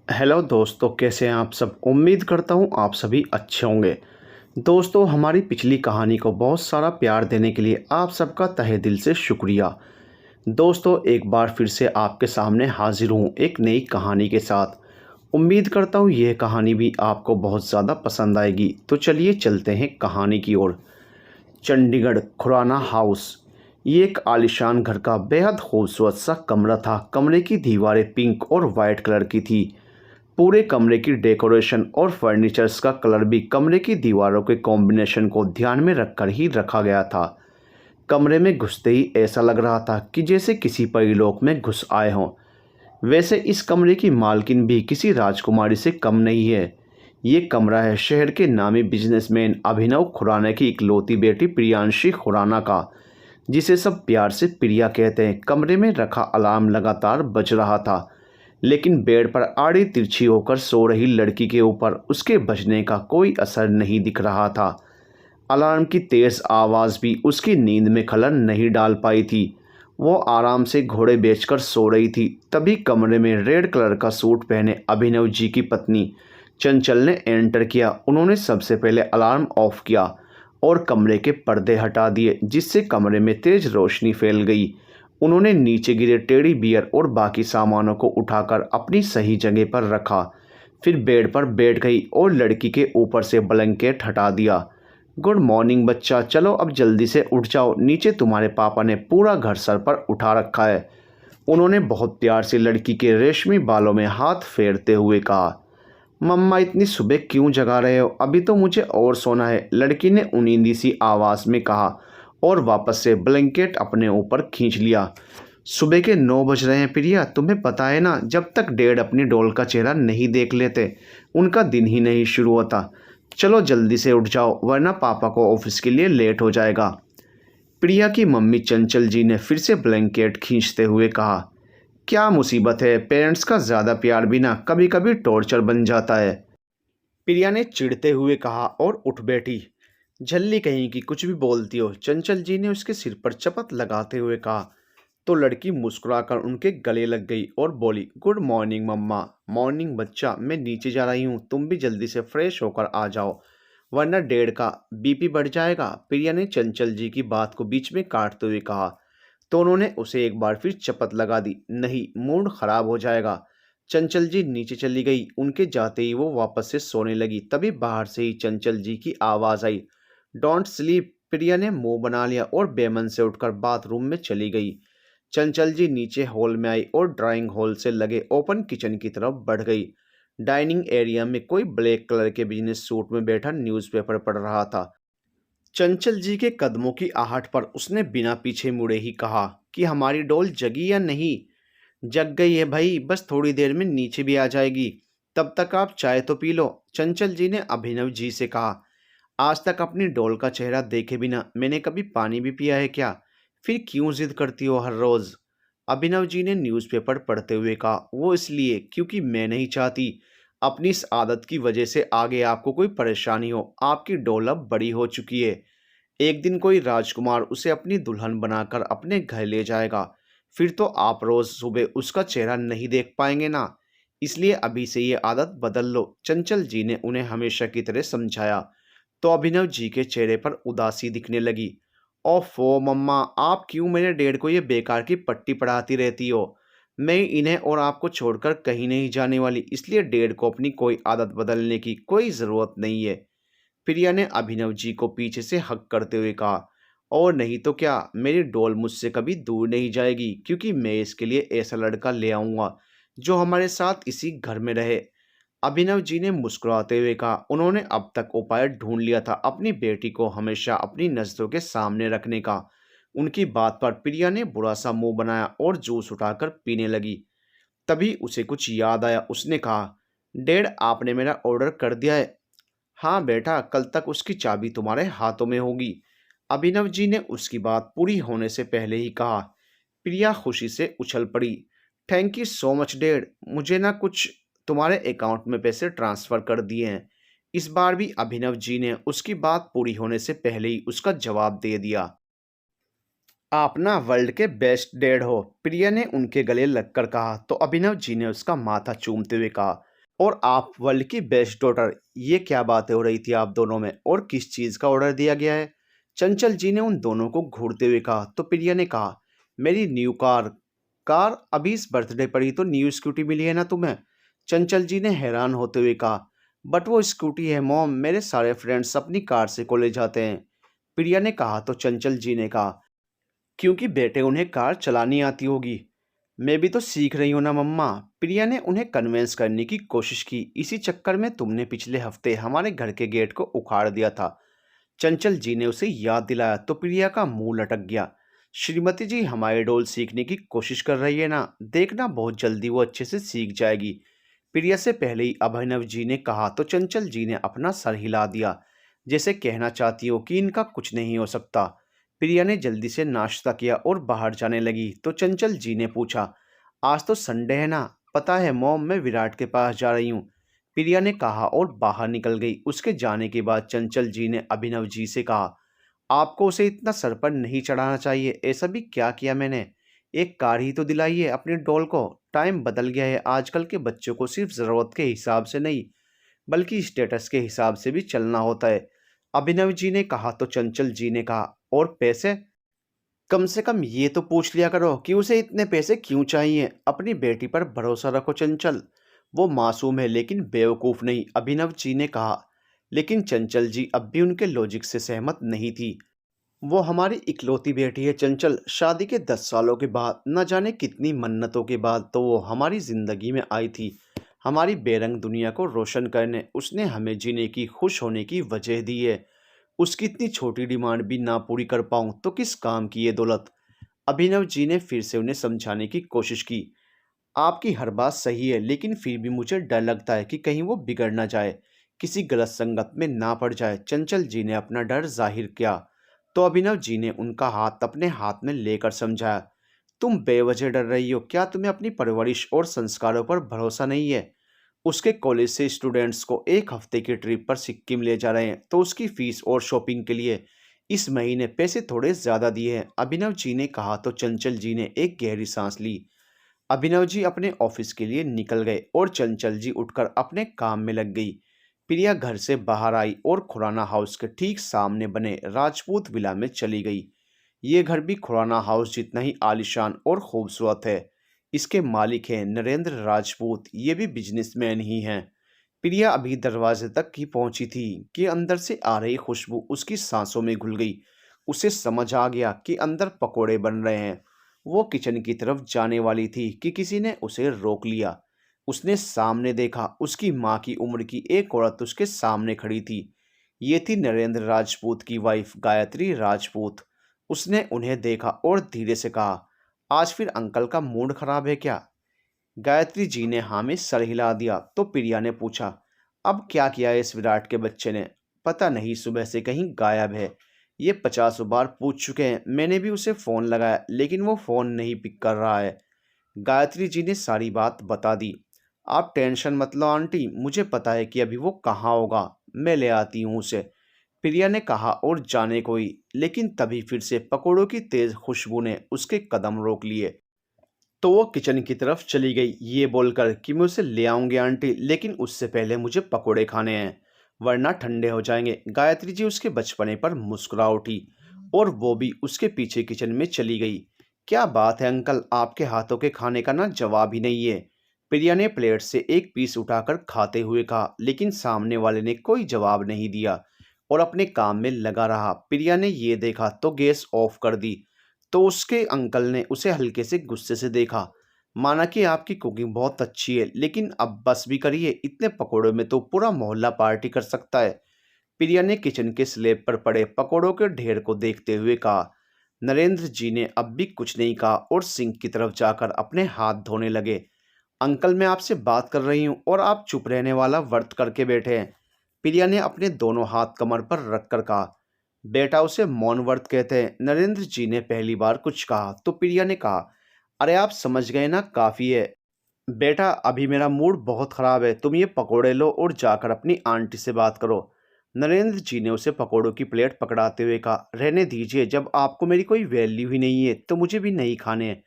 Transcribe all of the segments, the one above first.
Hello दोस्तों, कैसे हैं आप सब। उम्मीद करता हूँ आप सभी अच्छे होंगे। दोस्तों, हमारी पिछली कहानी को बहुत सारा प्यार देने के लिए आप सबका तहे दिल से शुक्रिया। दोस्तों, एक बार फिर से आपके सामने हाजिर हूँ एक नई कहानी के साथ। उम्मीद करता हूँ ये कहानी भी आपको बहुत ज़्यादा पसंद आएगी। तो चलिए चलते हैं कहानी की ओर। चंडीगढ़ खुराना हाउस। ये एक आलीशान घर का बेहद खूबसूरत सा कमरा था। कमरे की दीवारें पिंक और वाइट कलर की थी। पूरे कमरे की डेकोरेशन और फर्नीचर्स का कलर भी कमरे की दीवारों के कॉम्बिनेशन को ध्यान में रखकर ही रखा गया था। कमरे में घुसते ही ऐसा लग रहा था कि जैसे किसी परिलोक में घुस आए हों। वैसे इस कमरे की मालकिन भी किसी राजकुमारी से कम नहीं है। ये कमरा है शहर के नामी बिजनेसमैन अभिनव खुराना की इकलौती बेटी प्रियांशी खुराना का, जिसे सब प्यार से प्रिया कहते हैं। कमरे में रखा अलार्म लगातार बज रहा था, लेकिन बेड पर आड़ी तिरछी होकर सो रही लड़की के ऊपर उसके बजने का कोई असर नहीं दिख रहा था। अलार्म की तेज़ आवाज़ भी उसकी नींद में खलल नहीं डाल पाई थी। वो आराम से घोड़े बेचकर सो रही थी। तभी कमरे में रेड कलर का सूट पहने अभिनव जी की पत्नी चंचल ने एंटर किया। उन्होंने सबसे पहले अलार्म ऑफ किया और कमरे के पर्दे हटा दिए, जिससे कमरे में तेज़ रोशनी फैल गई। उन्होंने नीचे गिरे टेडी बियर और बाकी सामानों को उठाकर अपनी सही जगह पर रखा। फिर बेड पर बैठ गई और लड़की के ऊपर से ब्लैंकेट हटा दिया। गुड मॉर्निंग बच्चा, चलो अब जल्दी से उठ जाओ, नीचे तुम्हारे पापा ने पूरा घर सर पर उठा रखा है। उन्होंने बहुत प्यार से लड़की के रेशमी बालों में हाथ फेरते हुए कहा। मम्मा, इतनी सुबह क्यों जगा रहे हो? अभी तो मुझे और सोना है, लड़की ने उनींदी सी आवाज़ में कहा और वापस से ब्लैंकेट अपने ऊपर खींच लिया। सुबह के 9 बज रहे हैं प्रिया, तुम्हें पता है ना, जब तक डैड अपनी डॉल का चेहरा नहीं देख लेते उनका दिन ही नहीं शुरू होता। चलो जल्दी से उठ जाओ, वरना पापा को ऑफिस के लिए लेट हो जाएगा। प्रिया की मम्मी चंचल जी ने फिर से ब्लैंकेट खींचते हुए कहा। क्या मुसीबत है, पेरेंट्स का ज़्यादा प्यार भी ना कभी कभी टॉर्चर बन जाता है, प्रिया ने चिढ़ते हुए कहा और उठ बैठी। झल्ली कहीं की कुछ भी बोलती हो, चंचल जी ने उसके सिर पर चपत लगाते हुए कहा। तो लड़की मुस्कुराकर उनके गले लग गई और बोली, गुड मॉर्निंग मम्मा। मॉर्निंग बच्चा, मैं नीचे जा रही हूँ, तुम भी जल्दी से फ्रेश होकर आ जाओ, वरना डैड का बीपी बढ़ जाएगा, प्रिया ने चंचल जी की बात को बीच में काटते हुए कहा। तो उन्होंने उसे एक बार फिर चपत लगा दी। नहीं, मूड खराब हो जाएगा। चंचल जी नीचे चली गई। उनके जाते ही वो वापस से सोने लगी। तभी बाहर से ही चंचल जी की आवाज़ आई, डोंट स्लीप। प्रिया ने मुंह बना लिया और बेमन से उठकर बाथरूम में चली गई। चंचल जी नीचे हॉल में आई और ड्राइंग हॉल से लगे ओपन किचन की तरफ बढ़ गई। डाइनिंग एरिया में कोई ब्लैक कलर के बिजनेस सूट में बैठा न्यूज़पेपर पढ़ रहा था। चंचल जी के कदमों की आहट पर उसने बिना पीछे मुड़े ही कहा कि हमारी डॉल जगी या नहीं? जग गई है भाई, बस थोड़ी देर में नीचे भी आ जाएगी। तब तक आप चाय तो पी लो, चंचल जी ने अभिनव जी से कहा। आज तक अपनी डॉल का चेहरा देखे बिना मैंने कभी पानी भी पिया है क्या? फिर क्यों जिद करती हो हर रोज़? अभिनव जी ने न्यूज़पेपर पढ़ते हुए कहा। वो इसलिए क्योंकि मैं नहीं चाहती अपनी इस आदत की वजह से आगे आपको कोई परेशानी हो। आपकी डॉल अब बड़ी हो चुकी है। एक दिन कोई राजकुमार उसे अपनी दुल्हन बनाकर अपने घर ले जाएगा। फिर तो आप रोज़ सुबह उसका चेहरा नहीं देख पाएंगे ना। इसलिए अभी से ये आदत बदल लो, चंचल जी ने उन्हें हमेशा की तरह समझाया। तो अभिनव जी के चेहरे पर उदासी दिखने लगी। ओफो मम्मा, आप क्यों मेरे डैड को ये बेकार की पट्टी पढ़ाती रहती हो? मैं इन्हें और आपको छोड़कर कहीं नहीं जाने वाली, इसलिए डैड को अपनी कोई आदत बदलने की कोई ज़रूरत नहीं है। प्रिया ने अभिनव जी को पीछे से हक करते हुए कहा। और नहीं तो क्या, मेरी डॉल मुझसे कभी दूर नहीं जाएगी, क्योंकि मैं इसके लिए ऐसा लड़का ले आऊँगा जो हमारे साथ इसी घर में रहे। अभिनव जी ने मुस्कुराते हुए कहा। उन्होंने अब तक उपाय ढूंढ लिया था अपनी बेटी को हमेशा अपनी नज़रों के सामने रखने का। उनकी बात पर प्रिया ने बुरा सा मुंह बनाया और जूस उठाकर पीने लगी। तभी उसे कुछ याद आया। उसने कहा, डैड, आपने मेरा ऑर्डर कर दिया है? हाँ बेटा, कल तक उसकी चाबी तुम्हारे हाथों में होगी, अभिनव जी ने उसकी बात पूरी होने से पहले ही कहा। प्रिया खुशी से उछल पड़ी। Thank you so much dad, मुझे ना कुछ तुम्हारे अकाउंट में पैसे ट्रांसफ़र कर दिए हैं। इस बार भी अभिनव जी ने उसकी बात पूरी होने से पहले ही उसका जवाब दे दिया। आप ना वर्ल्ड के बेस्ट डैड हो, प्रिया ने उनके गले लगकर कहा। तो अभिनव जी ने उसका माथा चूमते हुए कहा, और आप वर्ल्ड की बेस्ट डॉटर। ये क्या बातें हो रही थी आप दोनों में, और किस चीज़ का ऑर्डर दिया गया है? चंचल जी ने उन दोनों को घूरते हुए कहा। तो प्रिया ने कहा, मेरी न्यू कार। कार? अभी इस बर्थडे पर ही तो न्यू स्कूटी मिली है ना तुम्हें? चंचल जी ने हैरान होते हुए कहा, बट वो स्कूटी है मॉम, मेरे सारे फ्रेंड्स अपनी कार से कॉलेज जाते हैं। प्रिया ने कहा। तो चंचल जी ने कहा, क्योंकि बेटे उन्हें कार चलानी आती होगी। मैं भी तो सीख रही हूँ ना मम्मा। प्रिया ने उन्हें कन्विंस करने की कोशिश की। इसी चक्कर में तुमने पिछले हफ्ते हमारे घर के गेट को उखाड़ दिया था। चंचल जी ने उसे याद दिलाया। तो प्रिया का मुंह लटक गया। श्रीमती जी हमारी डोल सीखने की कोशिश कर रही है ना, देखना बहुत जल्दी वो अच्छे से सीख जाएगी। प्रिया से पहले ही अभिनव जी ने कहा। तो चंचल जी ने अपना सर हिला दिया, जैसे कहना चाहती हो कि इनका कुछ नहीं हो सकता। प्रिया ने जल्दी से नाश्ता किया और बाहर जाने लगी। तो चंचल जी ने पूछा, आज तो संडे है ना? पता है मॉम, मैं विराट के पास जा रही हूँ। प्रिया ने कहा और बाहर निकल गई। उसके जाने के बाद चंचल जी ने अभिनव जी से कहा, आपको उसे इतना सर पर नहीं चढ़ाना चाहिए। ऐसा भी क्या किया मैंने? एक कार ही तो दिलाई है अपनी डॉल को। टाइम बदल गया है, आजकल के बच्चों को सिर्फ ज़रूरत के हिसाब से नहीं बल्कि स्टेटस के हिसाब से भी चलना होता है। अभिनव जी ने कहा। तो चंचल जी ने कहा, और पैसे? कम से कम ये तो पूछ लिया करो कि उसे इतने पैसे क्यों चाहिए। अपनी बेटी पर भरोसा रखो चंचल, वो मासूम है लेकिन बेवकूफ़ नहीं। अभिनव जी ने कहा। लेकिन चंचल जी अब भी उनके लॉजिक से सहमत नहीं थी। वो हमारी इकलौती बेटी है चंचल। शादी के 10 सालों के बाद, न जाने कितनी मन्नतों के बाद, तो वो हमारी ज़िंदगी में आई थी। हमारी बेरंग दुनिया को रोशन करने उसने हमें जीने की, खुश होने की वजह दी है। उसकी इतनी छोटी डिमांड भी ना पूरी कर पाऊँ तो किस काम की ये दौलत? अभिनव जी ने फिर से उन्हें समझाने की कोशिश की। आपकी हर बात सही है, लेकिन फिर भी मुझे डर लगता है कि कहीं वो बिगड़ ना जाए, किसी गलत संगत में ना पड़ जाए। चंचल जी ने अपना डर जाहिर किया। तो अभिनव जी ने उनका हाथ अपने हाथ में लेकर समझाया, तुम बेवजह डर रही हो। क्या तुम्हें अपनी परवरिश और संस्कारों पर भरोसा नहीं है? उसके कॉलेज से स्टूडेंट्स को एक हफ्ते की ट्रिप पर सिक्किम ले जा रहे हैं, तो उसकी फीस और शॉपिंग के लिए इस महीने पैसे थोड़े ज़्यादा दिए हैं। अभिनव जी ने कहा। तो चंचल जी ने एक गहरी सांस ली। अभिनव जी अपने ऑफिस के लिए निकल गए और चंचल जी उठकर अपने काम में लग गई। प्रिया घर से बाहर आई और खुराना हाउस के ठीक सामने बने राजपूत विला में चली गई। ये घर भी खुराना हाउस जितना ही आलीशान और खूबसूरत है। इसके मालिक हैं नरेंद्र राजपूत। ये भी बिजनेसमैन ही हैं। प्रिया अभी दरवाजे तक ही पहुंची थी कि अंदर से आ रही खुशबू उसकी सांसों में घुल गई। उसे समझ आ गया कि अंदर पकोड़े बन रहे हैं। वो किचन की तरफ जाने वाली थी कि किसी ने उसे रोक लिया। उसने सामने देखा, उसकी माँ की उम्र की एक औरत उसके सामने खड़ी थी। ये थी नरेंद्र राजपूत की वाइफ गायत्री राजपूत। उसने उन्हें देखा और धीरे से कहा, आज फिर अंकल का मूड खराब है क्या? गायत्री जी ने हाँ में सर हिला दिया। तो प्रिया ने पूछा, अब क्या किया है इस विराट के बच्चे ने? पता नहीं, सुबह से कहीं गायब है। ये 50 बार पूछ चुके हैं। मैंने भी उसे फ़ोन लगाया लेकिन वो फ़ोन नहीं पिक कर रहा है। गायत्री जी ने सारी बात बता दी। आप टेंशन मत लो आंटी, मुझे पता है कि अभी वो कहाँ होगा। मैं ले आती हूँ उसे, प्रिया ने कहा और जाने को ही। लेकिन तभी फिर से पकौड़ों की तेज़ खुशबू ने उसके कदम रोक लिए। तो वो किचन की तरफ चली गई, ये बोलकर कि मैं उसे ले आऊंगी आंटी, लेकिन उससे पहले मुझे पकोड़े खाने हैं वरना ठंडे हो जाएंगे। गायत्री जी उसके बचपने पर मुस्कुरा उठी और वो भी उसके पीछे किचन में चली गई। क्या बात है अंकल, आपके हाथों के खाने का ना जवाब ही नहीं है। प्रिया ने प्लेट से एक पीस उठाकर खाते हुए कहा। लेकिन सामने वाले ने कोई जवाब नहीं दिया और अपने काम में लगा रहा। प्रिया ने ये देखा तो गैस ऑफ कर दी। तो उसके अंकल ने उसे हल्के से गुस्से से देखा। माना कि आपकी कुकिंग बहुत अच्छी है, लेकिन अब बस भी करिए, इतने पकोड़ों में तो पूरा मोहल्ला पार्टी कर सकता है। प्रिया ने किचन के स्लैब पर पड़े पकोड़ों के ढेर को देखते हुए कहा। नरेंद्र जी ने अब भी कुछ नहीं कहा और सिंक की तरफ जाकर अपने हाथ धोने लगे। अंकल, मैं आपसे बात कर रही हूँ और आप चुप रहने वाला व्रत करके बैठे हैं। प्रिया ने अपने दोनों हाथ कमर पर रखकर कहा। बेटा, उसे मौन व्रत कहते हैं। नरेंद्र जी ने पहली बार कुछ कहा तो प्रिया ने कहा, अरे आप समझ गए ना, काफ़ी है। बेटा, अभी मेरा मूड बहुत ख़राब है, तुम ये पकोड़े लो और जाकर अपनी आंटी से बात करो। नरेंद्र जी ने उसे पकोड़ों की प्लेट पकड़ाते हुए कहा, रहने दीजिए, जब आपको मेरी कोई वैल्यू ही नहीं है तो मुझे भी नहीं खाने हैं।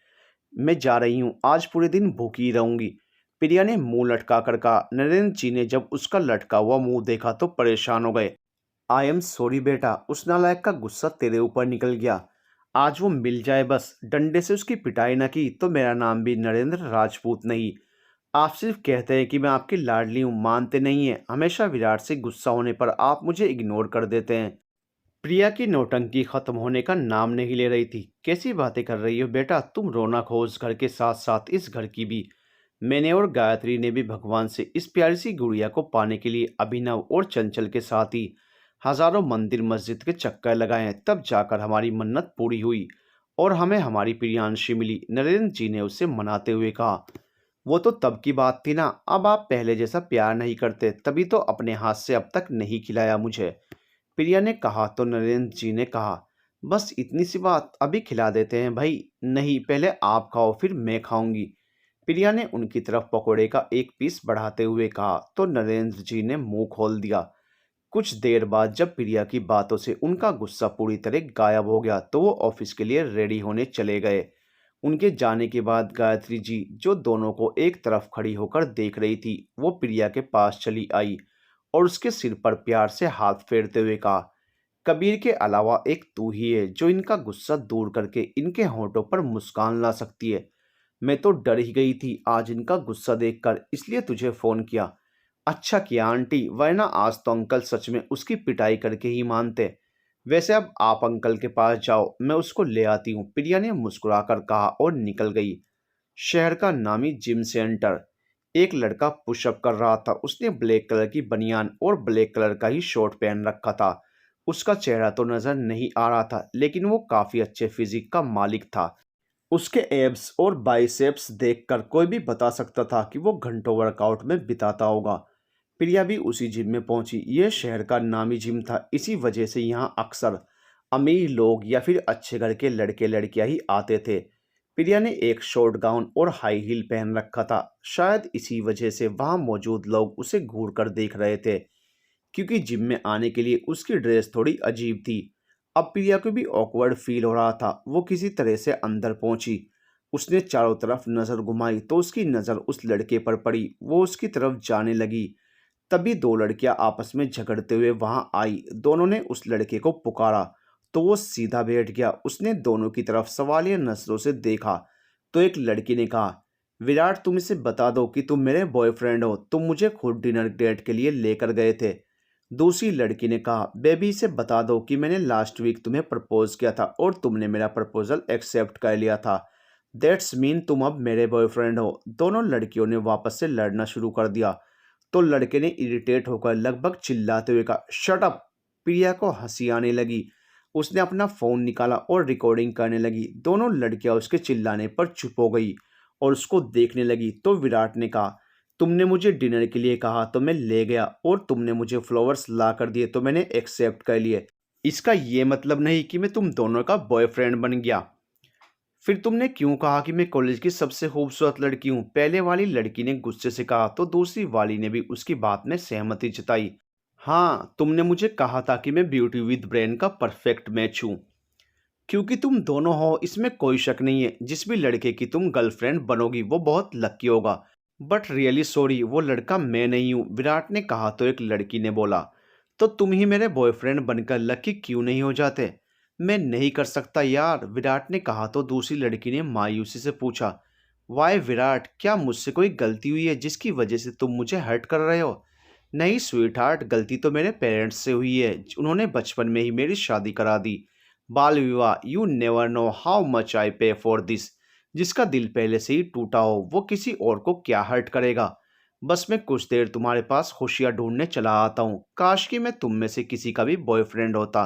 मैं जा रही हूँ, आज पूरे दिन भूखी रहूंगी। प्रिया ने मुंह लटका कर कहा। नरेंद्र जी ने जब उसका लटका हुआ मुंह देखा तो परेशान हो गए। आई एम सॉरी बेटा, उस नालायक का गुस्सा तेरे ऊपर निकल गया। आज वो मिल जाए बस, डंडे से उसकी पिटाई न की तो मेरा नाम भी नरेंद्र राजपूत नहीं। आप सिर्फ कहते हैं कि मैं आपकी लाडली हूँ, मानते नहीं हैं। हमेशा विराट से गुस्सा होने पर आप मुझे इग्नोर कर देते हैं। प्रिया की नौटंकी खत्म होने का नाम नहीं ले रही थी। कैसी बातें कर रही हो बेटा, तुम रौनक हो उस घर के साथ साथ इस घर की भी। मैंने और गायत्री ने भी भगवान से इस प्यारी सी गुड़िया को पाने के लिए अभिनव और चंचल के साथ ही हजारों मंदिर मस्जिद के चक्कर लगाए हैं, तब जाकर हमारी मन्नत पूरी हुई और हमें हमारी प्रियांशी मिली। नरेंद्र जी ने उसे मनाते हुए कहा। वो तो तब की बात थी ना, अब आप पहले जैसा प्यार नहीं करते, तभी तो अपने हाथ से अब तक नहीं खिलाया मुझे। प्रिया ने कहा तो नरेंद्र जी ने कहा, बस इतनी सी बात, अभी खिला देते हैं भाई। नहीं, पहले आप खाओ फिर मैं खाऊंगी। प्रिया ने उनकी तरफ पकोड़े का एक पीस बढ़ाते हुए कहा तो नरेंद्र जी ने मुंह खोल दिया। कुछ देर बाद जब प्रिया की बातों से उनका गुस्सा पूरी तरह गायब हो गया तो वो ऑफिस के लिए रेडी होने चले गए। उनके जाने के बाद गायत्री जी, जो दोनों को एक तरफ खड़ी होकर देख रही थी, वो प्रिया के पास चली आई और उसके सिर पर प्यार से हाथ फेरते हुए कहा, कबीर के अलावा एक तू ही है जो इनका गुस्सा दूर करके इनके होंठों पर मुस्कान ला सकती है। मैं तो डर ही गई थी आज इनका गुस्सा देखकर, इसलिए तुझे फोन किया। अच्छा किया आंटी, वरना आज तो अंकल सच में उसकी पिटाई करके ही मानते। वैसे अब आप अंकल के पास जाओ, मैं उसको ले आती हूँ, प्रिया ने मुस्कुराकर कहा और निकल गई। शहर का नामी जिम सेंटर। एक लड़का पुशअप कर रहा था। उसने ब्लैक कलर की बनियान और ब्लैक कलर का ही शॉर्ट पहन रखा था। उसका चेहरा तो नजर नहीं आ रहा था, लेकिन वो काफी अच्छे फिजिक का मालिक था। उसके एब्स और बाइसेप्स देखकर कोई भी बता सकता था कि वो घंटों वर्कआउट में बिताता होगा। प्रिया भी उसी जिम में पहुंची। यह शहर का नामी जिम था, इसी वजह से यहाँ अक्सर अमीर लोग या फिर अच्छे घर के लड़के लड़कियां ही आते थे। प्रिया ने एक शॉर्ट गाउन और हाई हील पहन रखा था। शायद इसी वजह से वहां मौजूद लोग उसे घूर कर देख रहे थे, क्योंकि जिम में आने के लिए उसकी ड्रेस थोड़ी अजीब थी। अब प्रिया को भी ऑकवर्ड फील हो रहा था। वो किसी तरह से अंदर पहुंची। उसने चारों तरफ नजर घुमाई तो उसकी नजर उस लड़के पर पड़ी। वो उसकी तरफ जाने लगी, तभी दो लड़कियां आपस में झगड़ते हुए वहां आई। दोनों ने उस लड़के को पुकारा तो वो सीधा बैठ गया। उसने दोनों की तरफ सवालिया नजरों से देखा तो एक लड़की ने कहा, विराट तुम इसे बता दो कि तुम मेरे बॉयफ्रेंड हो, तुम मुझे खुद डिनर डेट के लिए लेकर गए थे। दूसरी लड़की ने कहा, बेबी इसे बता दो कि मैंने लास्ट वीक तुम्हें प्रपोज किया था और तुमने मेरा प्रपोजल एक्सेप्ट कर लिया था। दैट्स मीन तुम अब मेरे बॉयफ्रेंड हो। दोनों लड़कियों ने वापस से लड़ना शुरू कर दिया तो लड़के ने इरिटेट होकर लगभग चिल्लाते हुए कहा, शट अप। प्रिया को हंसी आने लगी। उसने अपना फोन निकाला और रिकॉर्डिंग करने लगी। दोनों लड़कियां उसके चिल्लाने पर चुप हो गई और उसको देखने लगी तो विराट ने कहा, तुमने मुझे डिनर के लिए कहा तो मैं ले गया और तुमने मुझे फ्लावर्स ला कर दिए तो मैंने एक्सेप्ट कर लिए। इसका ये मतलब नहीं कि मैं तुम दोनों का बॉयफ्रेंड बन गया। फिर तुमने क्यों कहा कि मैं कॉलेज की सबसे खूबसूरत लड़की हूँ? पहले वाली लड़की ने गुस्से से कहा तो दूसरी वाली ने भी उसकी बात में सहमति जताई। हाँ, तुमने मुझे कहा था कि मैं ब्यूटी विद ब्रेन का परफेक्ट मैच हूँ। क्योंकि तुम दोनों हो इसमें कोई शक नहीं है। जिस भी लड़के की तुम गर्लफ्रेंड बनोगी वो बहुत लकी होगा। बट रियली सॉरी, वो लड़का मैं नहीं हूँ, विराट ने कहा तो एक लड़की ने बोला, तो तुम ही मेरे बॉयफ्रेंड बनकर लकी क्यों नहीं हो जाते? मैं नहीं कर सकता यार, विराट ने कहा तो दूसरी लड़की ने मायूसी से पूछा, वाई विराट, क्या मुझसे कोई गलती हुई है जिसकी वजह से तुम मुझे हर्ट कर रहे हो? नहीं स्वीट हार्ट, गलती तो मेरे पेरेंट्स से हुई है। उन्होंने बचपन में ही मेरी शादी करा दी। बाल विवाह, you never know how much आई पे फॉर दिस। जिसका दिल पहले से ही टूटा हो वो किसी और को क्या हर्ट करेगा। बस मैं कुछ देर तुम्हारे पास खुशियां ढूंढने चला आता हूँ। काश कि मैं तुम में से किसी का भी बॉयफ्रेंड होता,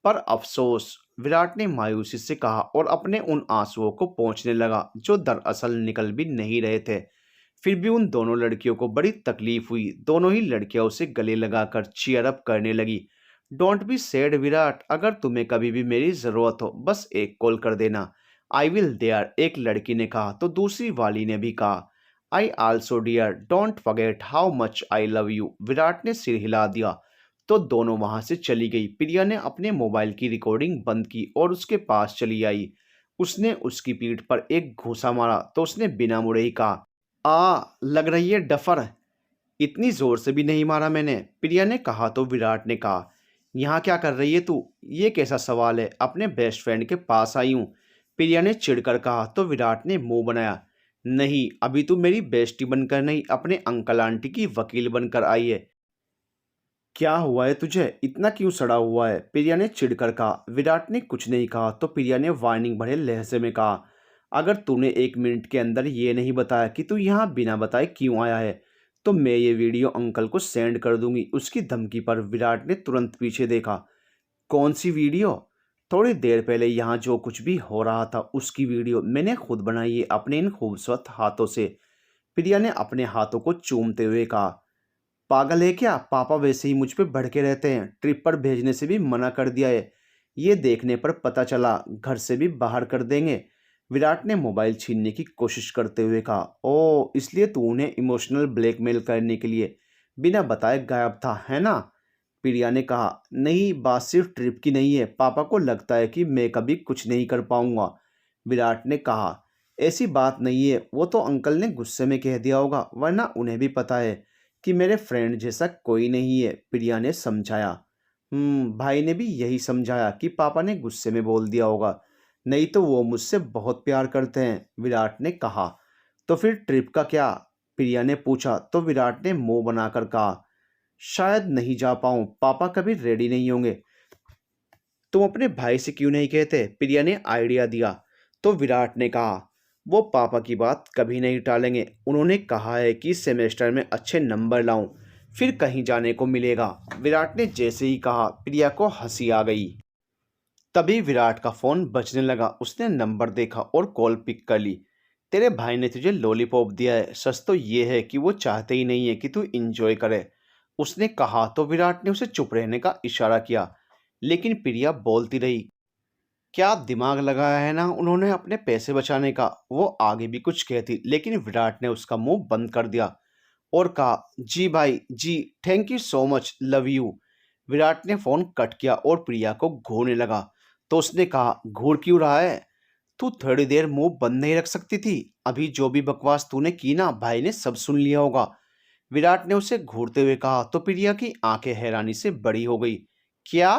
पर अफसोस, विराट ने मायूसी से कहा और अपने उन आंसुओं को पोंछने लगा जो दरअसल निकल भी नहीं रहे थे। फिर भी उन दोनों लड़कियों को बड़ी तकलीफ हुई। दोनों ही लड़कियां उसे गले लगाकर चीयर अप करने लगी। डोंट बी सैड विराट, अगर तुम्हें कभी भी मेरी जरूरत हो बस एक कॉल कर देना। आई विल देयर, एक लड़की ने कहा तो दूसरी वाली ने भी कहा, I also dear, don't forget how much I love you. Virat ने सिर हिला दिया तो दोनों वहां से चली गई। प्रिया ने अपने मोबाइल की रिकॉर्डिंग बंद की और उसके पास चली आई। उसने उसकी पीठ पर एक घूंसा मारा तो उसने बिना मुड़े ही कहा, लग रही है डफर। इतनी जोर से भी नहीं मारा मैंने, प्रिया ने कहा तो विराट ने कहा, यहाँ क्या कर रही है तू? ये कैसा सवाल है? अपने बेस्ट फ्रेंड के पास आई हूँ, प्रिया ने चिढ़कर कहा तो विराट ने मुंह बनाया, नहीं अभी तू मेरी बेस्टी बनकर नहीं, अपने अंकल आंटी की वकील बनकर आई है। क्या हुआ है तुझे? इतना क्यों सड़ा हुआ है? प्रिया ने चिढ़कर कहा। विराट ने कुछ नहीं कहा तो प्रिया ने वार्निंग भरे लहजे में कहा, अगर तूने 1 मिनट के अंदर ये नहीं बताया कि तू यहाँ बिना बताए क्यों आया है तो मैं ये वीडियो अंकल को सेंड कर दूंगी। उसकी धमकी पर विराट ने तुरंत पीछे देखा। कौन सी वीडियो? थोड़ी देर पहले यहाँ जो कुछ भी हो रहा था उसकी वीडियो मैंने खुद बनाई है अपने इन खूबसूरत हाथों से। प्रिया ने अपने हाथों को चूमते हुए कहा, पागल है क्या? पापा वैसे ही मुझ पे भड़के रहते हैं, ट्रिप पर भेजने से भी मना कर दिया है, ये देखने पर पता चला घर से भी बाहर कर देंगे। विराट ने मोबाइल छीनने की कोशिश करते हुए कहा, ओ इसलिए तू उन्हें इमोशनल ब्लैकमेल करने के लिए बिना बताए गायब था, है ना? प्रिया ने कहा, नहीं बात सिर्फ ट्रिप की नहीं है, पापा को लगता है कि मैं कभी कुछ नहीं कर पाऊंगा। विराट ने कहा, ऐसी बात नहीं है, वो तो अंकल ने गुस्से में कह दिया होगा, वरना उन्हें भी पता है कि मेरे फ्रेंड जैसा कोई नहीं है, प्रिया ने समझाया। भाई ने भी यही समझाया कि पापा ने गुस्से में बोल दिया होगा, नहीं तो वो मुझसे बहुत प्यार करते हैं, विराट ने कहा। तो फिर ट्रिप का क्या? प्रिया ने पूछा तो विराट ने मुंह बनाकर कहा, शायद नहीं जा पाऊं, पापा कभी रेडी नहीं होंगे। तुम अपने भाई से क्यों नहीं कहते? प्रिया ने आइडिया दिया तो विराट ने कहा, वो पापा की बात कभी नहीं टालेंगे, उन्होंने कहा है कि सेमेस्टर में अच्छे नंबर लाऊं, फिर कहीं जाने को मिलेगा। विराट ने जैसे ही कहा प्रिया को हंसी आ गई। तभी विराट का फोन बजने लगा। उसने नंबर देखा और कॉल पिक कर ली। तेरे भाई ने तुझे लॉलीपॉप दिया है, सच तो ये है कि वो चाहते ही नहीं है कि तू इंजॉय करे, उसने कहा तो विराट ने उसे चुप रहने का इशारा किया। लेकिन प्रिया बोलती रही, क्या दिमाग लगाया है ना उन्होंने अपने पैसे बचाने का? वो आगे भी कुछ कहती लेकिन विराट ने उसका मुंह बंद कर दिया और कहा, जी भाई जी, thank you so much, love you. Virat ने फोन कट किया और प्रिया को घूरने लगा तो उसने कहा, घूर क्यों रहा है? तू थोड़ी देर मुंह बंद नहीं रख सकती थी? अभी जो भी बकवास तूने की ना, भाई ने सब सुन लिया होगा, विराट ने उसे घूरते हुए कहा तो प्रिया की आंखें हैरानी से बड़ी हो गई। क्या?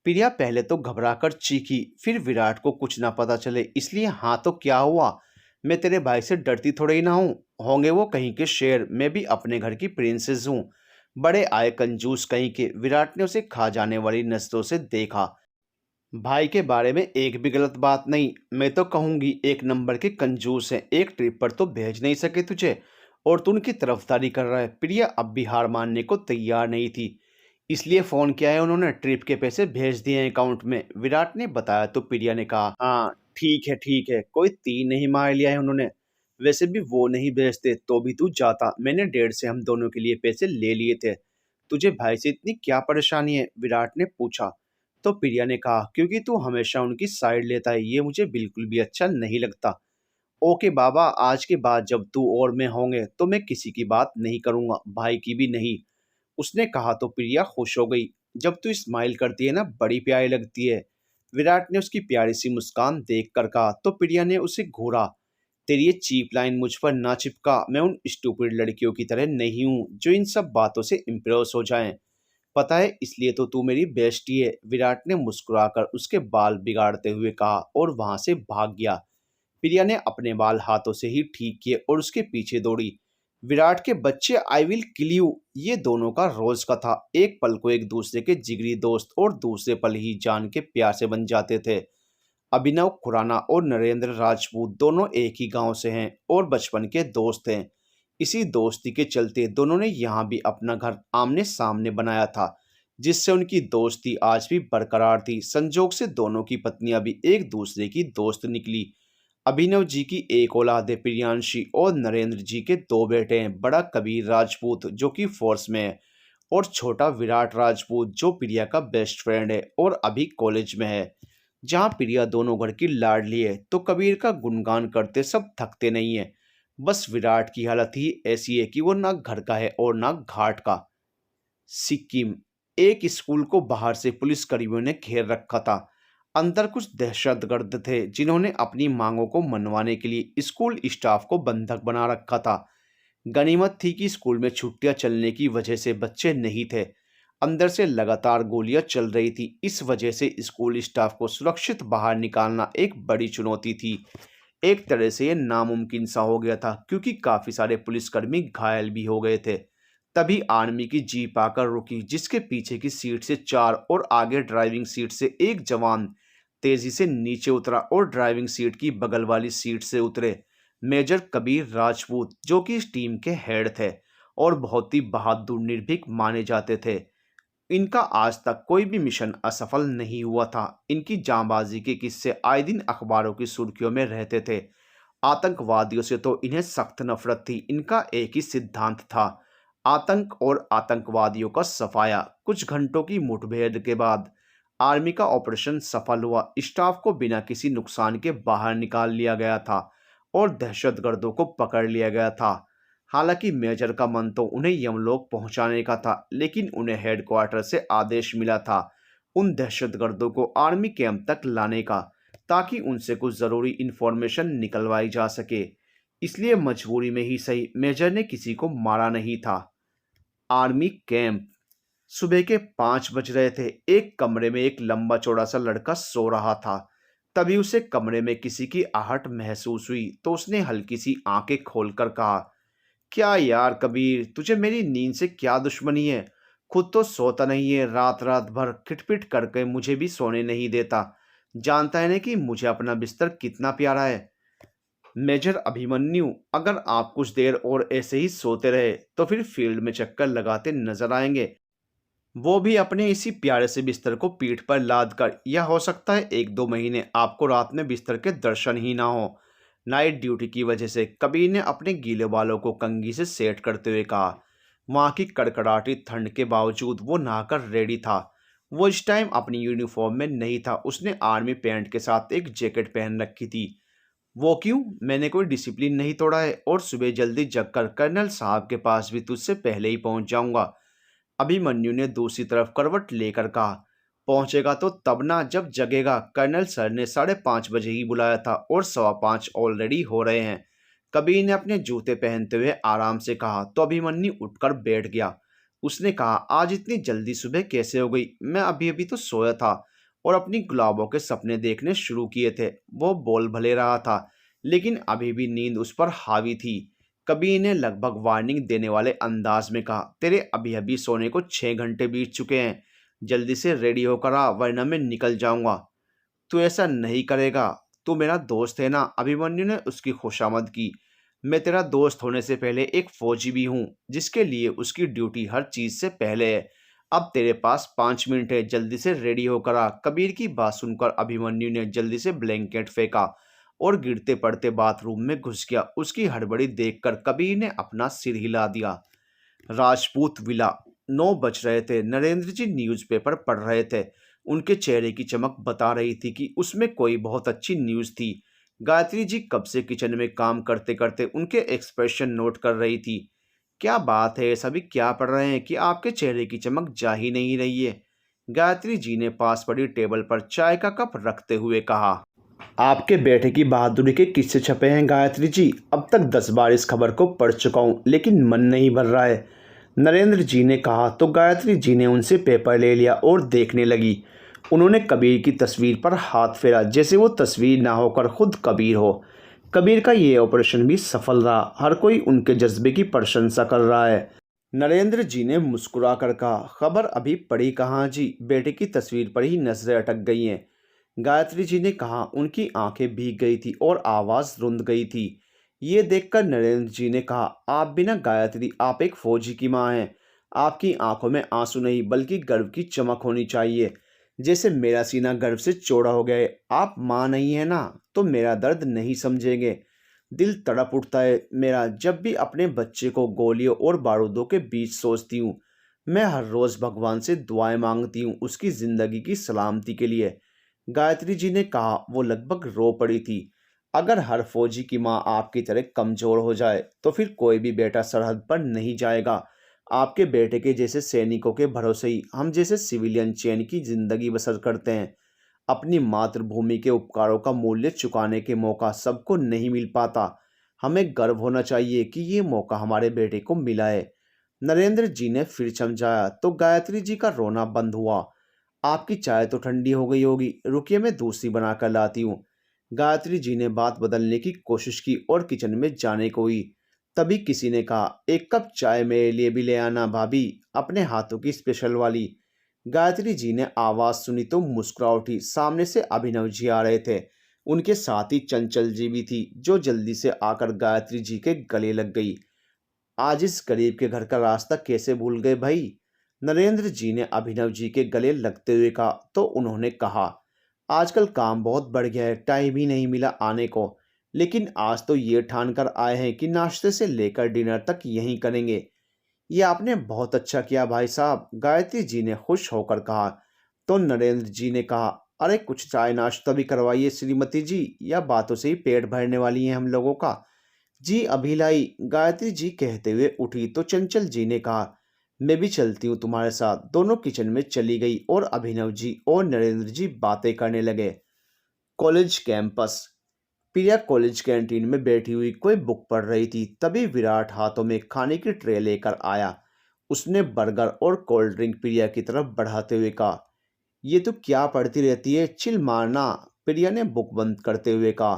प्रिया पहले तो घबराकर चीखी, फिर विराट को कुछ ना पता चले इसलिए, हाँ तो क्या हुआ? मैं तेरे भाई से डरती थोड़ी ही ना हूँ, होंगे वो कहीं के शेर, मैं भी अपने घर की प्रिंसेस हूँ, बड़े आए कंजूस कहीं के। विराट ने उसे खा जाने वाली नजरों से देखा। भाई के बारे में एक भी गलत बात नहीं, मैं तो कहूंगी एक नंबर के कंजूस है, एक ट्रिप पर तो भेज नहीं सके तुझे और तू उनकी तरफदारी कर रहा है। प्रिया अब भी हार मानने को तैयार नहीं थी, इसलिए फोन किया है उन्होंने, ट्रिप के पैसे भेज दिए हैं अकाउंट में, विराट ने बताया तो प्रिया ने कहा, हाँ ठीक है, कोई तीर नहीं मार लिया है उन्होंने, वैसे भी वो नहीं भेजते तो भी तू जाता, मैंने 1.5 से हम दोनों के लिए पैसे ले लिए थे। तुझे भाई से इतनी क्या परेशानी है? विराट ने पूछा तो प्रिया ने कहा, क्योंकि तू हमेशा उनकी साइड लेता है, ये मुझे बिल्कुल भी अच्छा नहीं लगता। ओके बाबा, आज के बाद जब तू और मैं होंगे तो मैं किसी की बात नहीं करूंगा, भाई की भी नहीं, उसने कहा तो प्रिया खुश हो गई। जब तू स्माइल करती है ना, बड़ी प्यारी लगती है, विराट ने उसकी प्यारी सी मुस्कान देख कर कहा तो प्रिया ने उसे घूरा। तेरी ये चीप लाइन मुझ पर ना चिपका, मैं उन स्टूपिड लड़कियों की तरह नहीं हूँ जो इन सब बातों से इम्प्रेस हो जाएं, पता है इसलिए तो तू मेरी बेस्टी है, विराट ने मुस्कुराकर उसके बाल बिगाड़ते हुए कहा और वहां से भाग गया। प्रिया ने अपने बाल हाथों से ही ठीक किए और उसके पीछे दौड़ी। विराट के बच्चे, आई विल किल यू, ये दोनों का रोज का था, एक पल को एक दूसरे के जिगरी दोस्त और दूसरे पल ही जान के प्यासे बन जाते थे। अभिनव खुराना और नरेंद्र राजपूत दोनों एक ही गांव से हैं और बचपन के दोस्त हैं। इसी दोस्ती के चलते दोनों ने यहाँ भी अपना घर आमने सामने बनाया था, जिससे उनकी दोस्ती आज भी बरकरार थी। संजोग से दोनों की पत्नियां भी एक दूसरे की दोस्त निकली। अभिनव जी की एक औलाद है प्रियांशी और नरेंद्र जी के 2 बेटे हैं, बड़ा कबीर राजपूत जो कि फोर्स में है और छोटा विराट राजपूत जो प्रिया का बेस्ट फ्रेंड है और अभी कॉलेज में है। जहाँ प्रिया दोनों घर की लाडली है तो कबीर का गुणगान करते सब थकते नहीं है। बस विराट की हालत ही ऐसी है कि वो ना घर का है और ना घाट का। सिक्किम, एक स्कूल को बाहर से पुलिस कर्मियों ने घेर रखा था। अंदर कुछ दहशतगर्द थे जिन्होंने अपनी मांगों को मनवाने के लिए स्कूल स्टाफ को बंधक बना रखा था। गनीमत थी कि स्कूल में छुट्टियां चलने की वजह से बच्चे नहीं थे। अंदर से लगातार गोलियां चल रही थी। इस वजह से स्कूल स्टाफ को सुरक्षित बाहर निकालना एक बड़ी चुनौती थी। एक तरह से ये नामुमकिन सा हो गया था क्योंकि काफी सारे पुलिसकर्मी घायल भी हो गए थे। तभी आर्मी की जीप आकर रुकी जिसके पीछे की सीट से चार और आगे ड्राइविंग सीट से एक जवान तेजी से नीचे उतरा और ड्राइविंग सीट की बगल वाली सीट से उतरे मेजर कबीर राजपूत, जो कि इस टीम के हेड थे और बहुत ही बहादुर निर्भीक माने जाते थे। इनका आज तक कोई भी मिशन असफल नहीं हुआ था। इनकी जांबाजी के किस्से आए दिन अखबारों की सुर्खियों में रहते थे। आतंकवादियों से तो इन्हें सख्त नफरत थी। इनका एक ही सिद्धांत था, आतंक और आतंकवादियों का सफाया। कुछ घंटों की मुठभेड़ के बाद आर्मी का ऑपरेशन सफल हुआ। स्टाफ को बिना किसी नुकसान के बाहर निकाल लिया गया था और दहशतगर्दों को पकड़ लिया गया था। हालांकि मेजर का मन तो उन्हें यमलोक पहुंचाने का था, लेकिन उन्हें हेडक्वार्टर से आदेश मिला था उन दहशतगर्दों को आर्मी कैंप तक लाने का, ताकि उनसे कुछ ज़रूरी इन्फॉर्मेशन निकलवाई जा सके। इसलिए मजबूरी में ही सही मेजर ने किसी को मारा नहीं था। Army camp. सुबह के 5 बज रहे थे। एक कमरे में एक लंबा चौड़ा सा लड़का सो रहा था। तभी उसे कमरे में किसी की आहट महसूस हुई तो उसने हल्की सी आंखें खोलकर कहा, क्या यार कबीर, तुझे मेरी नींद से क्या दुश्मनी है? खुद तो सोता नहीं है, रात रात भर खिटपिट करके मुझे भी सोने नहीं देता। जानता है ना कि मुझे अपना बिस्तर कितना प्यारा है। मेजर अभिमन्यु, अगर आप कुछ देर और ऐसे ही सोते रहे तो फिर फील्ड में चक्कर लगाते नजर आएंगे, वो भी अपने इसी प्यारे से बिस्तर को पीठ पर लाद कर। यह हो सकता है 1-2 महीने आपको रात में बिस्तर के दर्शन ही ना हो, नाइट ड्यूटी की वजह से। कबीर ने अपने गीले बालों को कंघी से सेट करते हुए कहा। वहाँ की कड़कड़ाटी ठंड के बावजूद वो नहाकर रेडी था। वो इस टाइम अपनी यूनिफॉर्म में नहीं था। उसने आर्मी पैंट के साथ एक जैकेट पहन रखी थी। वो क्यों? मैंने कोई डिसिप्लिन नहीं तोड़ा है और सुबह जल्दी जगकर कर्नल साहब के पास भी तुझसे पहले ही पहुंच जाऊंगा। अभिमन्यु ने दूसरी तरफ करवट लेकर कहा। पहुंचेगा तो तब ना जब जगेगा। कर्नल सर ने 5:30 बजे ही बुलाया था और 5:15 ऑलरेडी हो रहे हैं। कबीर ने अपने जूते पहनते हुए आराम से कहा तो अभिमन्यु उठकर बैठ गया। उसने कहा, आज इतनी जल्दी सुबह कैसे हो गई? मैं अभी अभी तो सोया था और अपनी गुलाबों के सपने देखने शुरू किए थे। वो बोल भले रहा था लेकिन अभी भी नींद उस पर हावी थी। कबीर ने लगभग वार्निंग देने वाले अंदाज में कहा, तेरे अभी अभी सोने को 6 घंटे बीत चुके हैं। जल्दी से रेडी होकर आ वरना मैं निकल जाऊंगा। तू ऐसा नहीं करेगा, तू मेरा दोस्त है ना? अभिमन्यु ने उसकी खुशामद की। मैं तेरा दोस्त होने से पहले एक फौजी भी हूँ जिसके लिए उसकी ड्यूटी हर चीज से पहले है। अब तेरे पास 5 मिनट है, जल्दी से रेडी होकर आ। कबीर की बात सुनकर अभिमन्यु ने जल्दी से ब्लैंकेट फेंका और गिरते पड़ते बाथरूम में घुस गया। उसकी हड़बड़ी देखकर कबीर ने अपना सिर हिला दिया। राजपूत विला। 9 बज रहे थे। नरेंद्र जी न्यूज़पेपर पढ़ रहे थे। उनके चेहरे की चमक बता रही थी कि उसमें कोई बहुत अच्छी न्यूज़ थी। गायत्री जी कब से किचन में काम करते करते उनके एक्सप्रेशन नोट कर रही थी। क्या बात है, सभी क्या पढ़ रहे हैं कि आपके चेहरे की चमक जा ही नहीं रही है? गायत्री जी ने पास पड़ी टेबल पर चाय का कप रखते हुए कहा। आपके बेटे की बहादुरी के किस्से छपे हैं गायत्री जी। अब तक 10 बार इस खबर को पढ़ चुका हूँ लेकिन मन नहीं भर रहा है, नरेंद्र जी ने कहा तो गायत्री जी ने उनसे पेपर ले लिया और देखने लगी। उन्होंने कबीर की तस्वीर पर हाथ फेरा जैसे वो तस्वीर ना होकर खुद कबीर हो। कबीर का ये ऑपरेशन भी सफल रहा। हर कोई उनके जज्बे की प्रशंसा कर रहा है। नरेंद्र जी ने मुस्कुरा कर कहा, खबर अभी पढ़ी कहाँ जी, बेटे की तस्वीर पर ही नजरें अटक गई हैं। गायत्री जी ने कहा। उनकी आंखें भीग गई थी और आवाज़ रुंध गई थी। ये देखकर नरेंद्र जी ने कहा, आप भी ना गायत्री, आप एक फौजी की माँ हैं। आपकी आंखों में आंसू नहीं बल्कि गर्व की चमक होनी चाहिए। जैसे मेरा सीना गर्व से चौड़ा हो गया है। आप माँ नहीं है ना तो मेरा दर्द नहीं समझेंगे। दिल तड़प उठता है मेरा जब भी अपने बच्चे को गोलियों और बारूदों के बीच सोचती हूँ। मैं हर रोज़ भगवान से दुआएं मांगती हूँ उसकी ज़िंदगी की सलामती के लिए। गायत्री जी ने कहा। वो लगभग रो पड़ी थी। अगर हर फौजी की माँ आपकी तरह कमज़ोर हो जाए तो फिर कोई भी बेटा सरहद पर नहीं जाएगा। आपके बेटे के जैसे सैनिकों के भरोसे ही हम जैसे सिविलियन चैन की ज़िंदगी बसर करते हैं। अपनी मातृभूमि के उपकारों का मूल्य चुकाने के मौका सबको नहीं मिल पाता। हमें गर्व होना चाहिए कि ये मौका हमारे बेटे को मिला है। नरेंद्र जी ने फिर समझाया तो गायत्री जी का रोना बंद हुआ। आपकी चाय तो ठंडी हो गई होगी, रुकिए मैं दूसरी बना कर लाती हूँ। गायत्री जी ने बात बदलने की कोशिश की और किचन में जाने को हुई। तभी किसी ने कहा, एक कप चाय मेरे लिए भी ले आना भाभी, अपने हाथों की स्पेशल वाली। गायत्री जी ने आवाज सुनी तो मुस्कुरा उठी। सामने से अभिनव जी आ रहे थे। उनके साथ ही चंचल जी भी थी, जो जल्दी से आकर गायत्री जी के गले लग गई। आज इस गरीब के घर का रास्ता कैसे भूल गए भाई? नरेंद्र जी ने अभिनव जी के गले लगते हुए कहा तो उन्होंने कहा, आजकल काम बहुत बढ़ गया है, टाइम ही नहीं मिला आने को। लेकिन आज तो ये ठान कर आए हैं कि नाश्ते से लेकर डिनर तक यहीं करेंगे। ये आपने बहुत अच्छा किया भाई साहब, गायत्री जी ने खुश होकर कहा। तो नरेंद्र जी ने कहा, अरे कुछ चाय नाश्ता भी करवाइए श्रीमती जी, या बातों से ही पेट भरने वाली है हम लोगों का। जी अभी लाई, गायत्री जी कहते हुए उठी तो चंचल जी ने कहा, मैं भी चलती हूँ तुम्हारे साथ। दोनों किचन में चली गई और अभिनव जी और नरेंद्र जी बातें करने लगे। College campus. Priya college canteen में बैठी हुई कोई बुक पढ़ रही थी। तभी विराट हाथों में खाने की ट्रे लेकर आया। उसने बर्गर और कोल्ड ड्रिंक प्रिया की तरफ बढ़ाते हुए कहा, ये तो क्या पढ़ती रहती है, चिल मारना। प्रिया ने बुक बंद करते हुए कहा,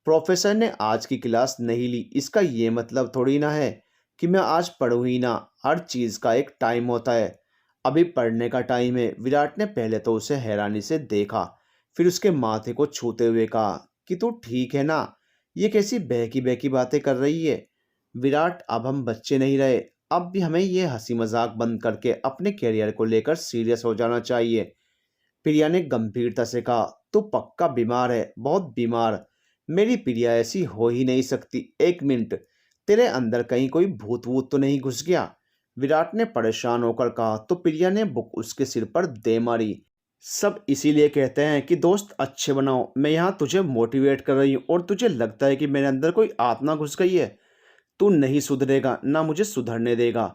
प्रोफेसर ने आज की क्लास नहीं ली, इसका ये मतलब थोड़ी ना है कि मैं आज पढ़ूँ ही ना। हर चीज़ का एक टाइम होता है। अभी पढ़ने का टाइम है। विराट ने पहले तो उसे हैरानी से देखा, फिर उसके माथे को छूते हुए कहा कि तू ठीक है ना? ये कैसी बहकी बहकी बातें कर रही है? विराट, अब हम बच्चे नहीं रहे। अब भी हमें ये हंसी मजाक बंद करके अपने करियर को लेकर सीरियस हो जाना चाहिए। प्रिया ने गंभीरता से कहा, तू पक्का बीमार है, बहुत बीमार। मेरी प्रिया ऐसी हो ही नहीं सकती। एक मिनट, तेरे अंदर कहीं कोई भूत वूत तो नहीं घुस गया? विराट ने परेशान होकर कहा तो प्रिया ने बुक उसके सिर पर दे मारी। सब इसीलिए कहते हैं कि दोस्त अच्छे बनाओ। मैं यहाँ तुझे मोटिवेट कर रही हूँ और तुझे लगता है कि मेरे अंदर कोई आत्मा घुस गई है। तू नहीं सुधरेगा, ना मुझे सुधरने देगा।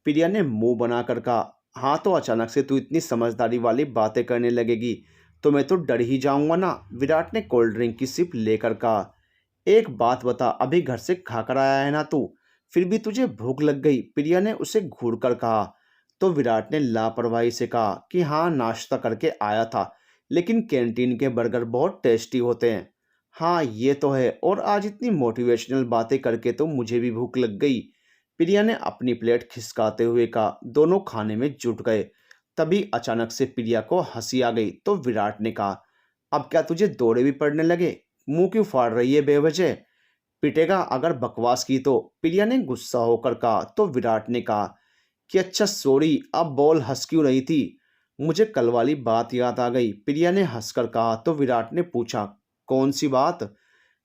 प्रिया ने मुंह बनाकर कहा, हाँ तो अचानक से तू इतनी समझदारी वाली बातें करने लगेगी तो मैं तो डर ही जाऊंगा ना। विराट ने कोल्ड ड्रिंक की सिप लेकर कहा, एक बात बता, अभी घर से खाकर आया है ना तू? फिर भी तुझे भूख लग गई? प्रिया ने उसे घूर कर कहा। तो विराट ने लापरवाही से कहा कि हाँ, नाश्ता करके आया था, लेकिन कैंटीन के बर्गर बहुत टेस्टी होते हैं। हाँ ये तो है, और आज इतनी मोटिवेशनल बातें करके तो मुझे भी भूख लग गई। प्रिया ने अपनी प्लेट खिसकाते हुए कहा। दोनों खाने में जुट गए। तभी अचानक से प्रिया को हंसी आ गई तो विराट ने कहा, अब क्या तुझे दौड़े भी पड़ने लगे? मुंह क्यों फाड़ रही है बेवजह? पिटेगा अगर बकवास की तो। प्रिया ने गुस्सा होकर कहा तो विराट ने कहा कि अच्छा सॉरी, अब बोल, हंस क्यों रही थी? मुझे कल वाली बात याद आ गई। प्रिया ने हंसकर कहा तो विराट ने पूछा, कौन सी बात?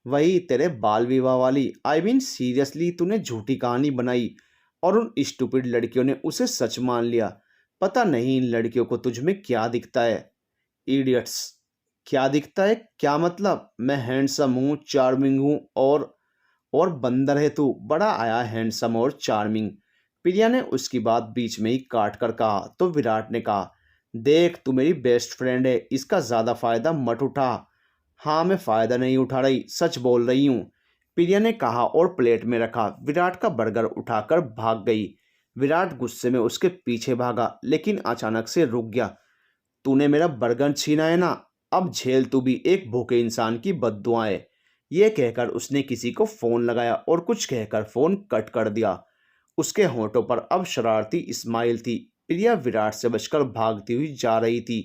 वही तेरे बाल विवाह वाली। आई मीन सीरियसली, तूने झूठी कहानी बनाई और उन स्टूपिड लड़कियों ने उसे सच मान लिया। पता नहीं इन लड़कियों को तुझ में क्या दिखता है। इडियट्स। क्या दिखता है? क्या मतलब? मैं हैंडसम हूँ, चार्मिंग हूँ, और बंदर है तू, बड़ा आया हैंडसम और चार्मिंग। प्रिया ने उसकी बात बीच में ही काट कर कहा तो विराट ने कहा, देख तू मेरी बेस्ट फ्रेंड है, इसका ज़्यादा फायदा मत उठा। हाँ मैं फायदा नहीं उठा रही, सच बोल रही हूँ, प्रिया ने कहा और प्लेट में रखा विराट का बर्गर उठाकर भाग गई। विराट गुस्से में उसके पीछे भागा, लेकिन अचानक से रुक गया। तूने मेरा बर्गर छीना है ना, अब झेल तू भी एक भूखे इंसान की बद्दुआएं। ये कहकर उसने किसी को फोन लगाया और कुछ कहकर फोन कट कर दिया। उसके होंठों पर अब शरारती स्माइल थी। प्रिया विराट से बचकर भागती हुई जा रही थी।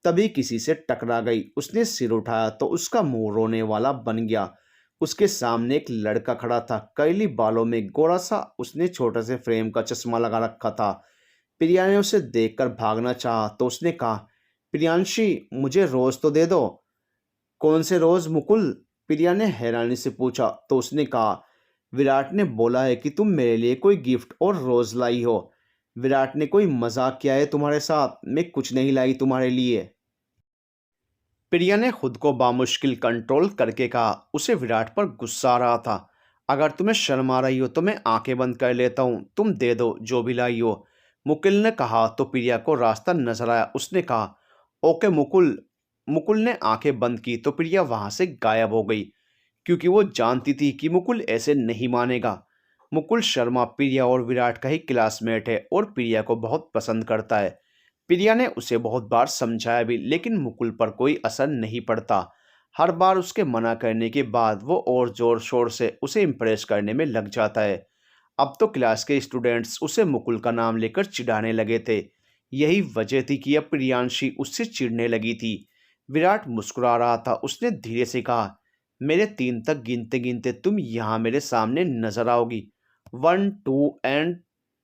तभी किसी से टकरा गई। उसने सिर उठाया तो उसका मुंह रोने वाला बन गया। उसके सामने एक लड़का खड़ा था, कैली बालों में, गोरा सा। उसने छोटे से फ्रेम का चश्मा लगा रखा था। प्रिया ने उसे देखकर भागना चाहा तो उसने कहा, प्रियांशी मुझे रोज तो दे दो। कौन से रोज मुकुल? प्रिया ने हैरानी से पूछा तो उसने कहा, विराट ने बोला है कि तुम मेरे लिए कोई गिफ्ट और रोज लाई हो। विराट ने कोई मजाक किया है तुम्हारे साथ? मैं कुछ नहीं लाई तुम्हारे लिए। प्रिया ने खुद को बामुश्किल कंट्रोल करके कहा। उसे विराट पर गुस्सा आ रहा था। अगर तुम्हें शर्म आ रही हो तो मैं आंखें बंद कर लेता हूँ, तुम दे दो जो भी लाई हो, मुकुल ने कहा। तो प्रिया को रास्ता नजर आया। उसने कहा, ओके मुकुल, मुकुल ने आंखें बंद की तो प्रिया वहां से गायब हो गई, क्योंकि वो जानती थी कि मुकुल ऐसे नहीं मानेगा। मुकुल शर्मा प्रिया और विराट का ही क्लासमेट है और प्रिया को बहुत पसंद करता है। प्रिया ने उसे बहुत बार समझाया भी, लेकिन मुकुल पर कोई असर नहीं पड़ता। हर बार उसके मना करने के बाद वो और जोर शोर से उसे इम्प्रेस करने में लग जाता है। अब तो क्लास के स्टूडेंट्स उसे मुकुल का नाम लेकर चिढ़ाने लगे थे। यही वजह थी कि अब प्रियांशी उससे चिढ़ने लगी थी। विराट मुस्कुरा रहा था। उसने धीरे से कहा, मेरे 3 तक गिनते गिनते तुम यहाँ मेरे सामने नजर आओगी। 1 2 एंड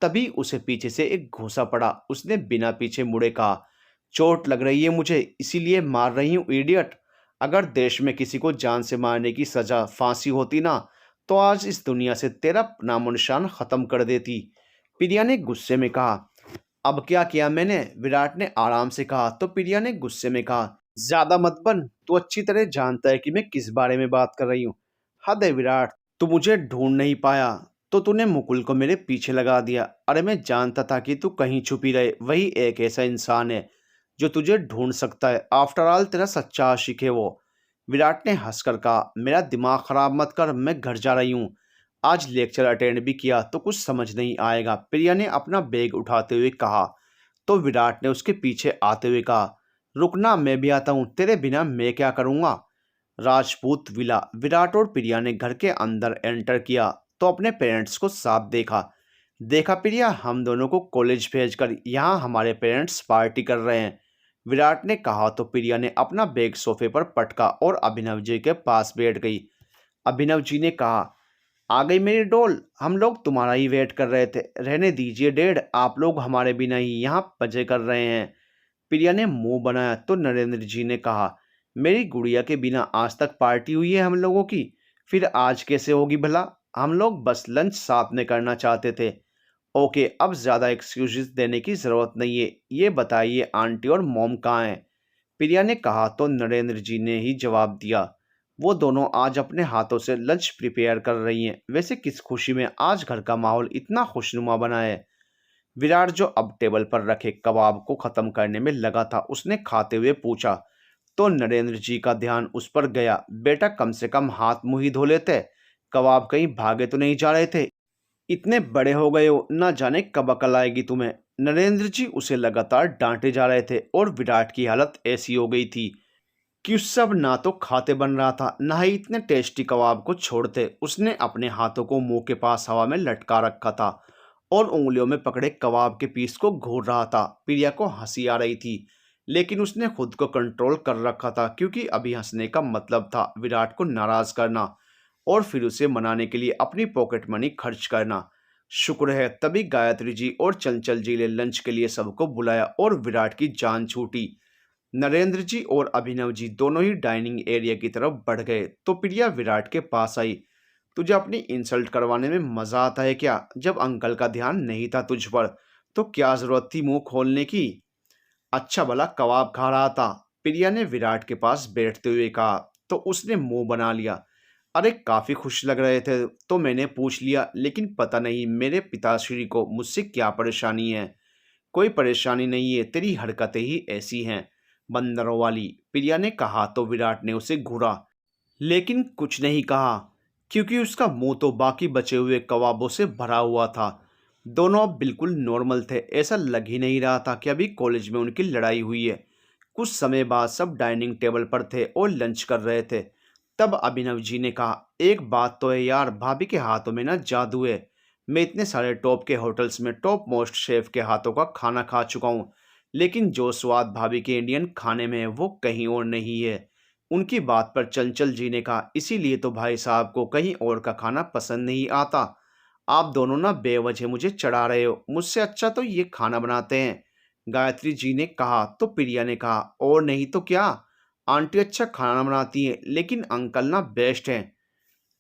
तभी उसे पीछे से एक घूंसा पड़ा। उसने बिना पीछे मुड़े कहा, चोट लग रही है मुझे, इसीलिए मार रही हूँ इडियट। अगर देश में किसी को जान से मारने की सजा फांसी होती ना, तो आज इस दुनिया से तेरा नामो निशान खत्म कर देती। प्रिया ने गुस्से में कहा, अब क्या किया मैंने? विराट ने आराम से कहा। तो प्रिया ने गुस्से में कहा, ज्यादा मत बन, तू अच्छी तरह जानता है कि मैं किस बारे में बात कर रही हूँ। हद है विराट, तू मुझे ढूंढ नहीं पाया तो तूने मुकुल को मेरे पीछे लगा दिया। अरे मैं जानता था कि तू कहीं छुपी रहे, वही एक ऐसा इंसान है जो तुझे ढूंढ सकता है। आफ्टर ऑल तेरा सच्चा आशिक है वो। विराट ने हंसकर कहा, मेरा दिमाग खराब मत कर, मैं घर जा रही हूँ। आज लेक्चर अटेंड भी किया तो कुछ समझ नहीं आएगा, प्रिया ने अपना बैग उठाते हुए कहा। तो विराट ने उसके पीछे आते हुए कहा, रुकना, मैं भी आता हूँ, तेरे बिना मैं क्या करूँगा। राजपूत विला। विराट और प्रिया ने घर के अंदर एंटर किया तो अपने पेरेंट्स को साफ देखा। देखा प्रिया, हम दोनों को कॉलेज भेजकर यहाँ हमारे पेरेंट्स पार्टी कर रहे हैं, विराट ने कहा। तो प्रिया ने अपना बैग सोफे पर पटका और अभिनव जी के पास बैठ गई। अभिनव जी ने कहा, आ गई मेरी डॉल, हम लोग तुम्हारा ही वेट कर रहे थे। रहने दीजिए डैड, आप लोग हमारे बिना ही यहाँ मजे कर रहे हैं। प्रिया ने मुंह बनाया तो नरेंद्र जी ने कहा, मेरी गुड़िया के बिना आज तक पार्टी हुई है हम लोगों की, फिर आज कैसे होगी भला? हम लोग बस लंच साथ में करना चाहते थे। ओके, अब ज़्यादा एक्सक्यूजेस देने की ज़रूरत नहीं है। ये बताइए आंटी और मॉम कहाँ हैं? प्रिया ने कहा तो नरेंद्र जी ने ही जवाब दिया, वो दोनों आज अपने हाथों से लंच प्रिपेयर कर रही हैं। वैसे किस खुशी में आज घर का माहौल इतना खुशनुमा बना है? विराट जो अब टेबल पर रखे कबाब को खत्म करने में लगा था, उसने खाते हुए पूछा। तो नरेंद्र जी का ध्यान उस पर गया। बेटा कम से कम हाथ मुंह ही धो लेते, कबाब कहीं भागे तो नहीं जा रहे थे? इतने बड़े हो गए हो, ना जाने कब अकल आएगी तुम्हें। नरेंद्र जी उसे लगातार डांटे जा रहे थे और विराट की हालत ऐसी हो गई थी कि उस सब ना तो खाते बन रहा था, ना ही इतने टेस्टी कबाब को छोड़ते। उसने अपने हाथों को मुंह के पास हवा में लटका रखा था और उंगलियों में पकड़े कबाब के पीस को घूर रहा था। प्रिया को हंसी आ रही थी, लेकिन उसने खुद को कंट्रोल कर रखा था, क्योंकि अभी हंसने का मतलब था विराट को नाराज करना और फिर उसे मनाने के लिए अपनी पॉकेट मनी खर्च करना। शुक्र है तभी गायत्री जी और चंचल जी ने लंच के लिए सबको बुलाया और विराट की जान छूटी। नरेंद्र जी और अभिनव जी दोनों ही डाइनिंग एरिया की तरफ बढ़ गए तो प्रिया विराट के पास आई। तुझे अपनी इंसल्ट करवाने में मजा आता है क्या? जब अंकल का ध्यान नहीं था तुझ पर तो क्या जरूरत थी मुंह खोलने की? अच्छा भला कबाब खा रहा था, प्रिया ने विराट के पास बैठते हुए कहा। तो उसने मुंह बना लिया। अरे काफी खुश लग रहे थे तो मैंने पूछ लिया, लेकिन पता नहीं मेरे पिताश्री को मुझसे क्या परेशानी है। कोई परेशानी नहीं है, तेरी हरकतें ही ऐसी हैं बंदरों वाली, प्रिया ने कहा। तो विराट ने उसे घूरा, लेकिन कुछ नहीं कहा, क्योंकि उसका मुंह तो बाकी बचे हुए कबाबों से भरा हुआ था। दोनों अब बिल्कुल नॉर्मल थे। ऐसा लग ही नहीं रहा था कि अभी कॉलेज में उनकी लड़ाई हुई है। कुछ समय बाद सब डाइनिंग टेबल पर थे और लंच कर रहे थे। तब अभिनव जी ने कहा, एक बात तो है यार, भाभी के हाथों में ना जादू है। मैं इतने सारे टॉप के होटल्स में टॉप मोस्ट शेफ के हाथों का खाना खा चुका हूँ, लेकिन जो स्वाद भाभी के इंडियन खाने में है वो कहीं और नहीं है। उनकी बात पर चंचल जी ने कहा, इसीलिए तो भाई साहब को कहीं और का खाना पसंद नहीं आता। आप दोनों ना बेवजह मुझे चढ़ा रहे हो, मुझसे अच्छा तो ये खाना बनाते हैं, गायत्री जी ने कहा। तो प्रिया ने कहा, और नहीं तो क्या, आंटी अच्छा खाना बनाती है, लेकिन अंकल ना बेस्ट हैं।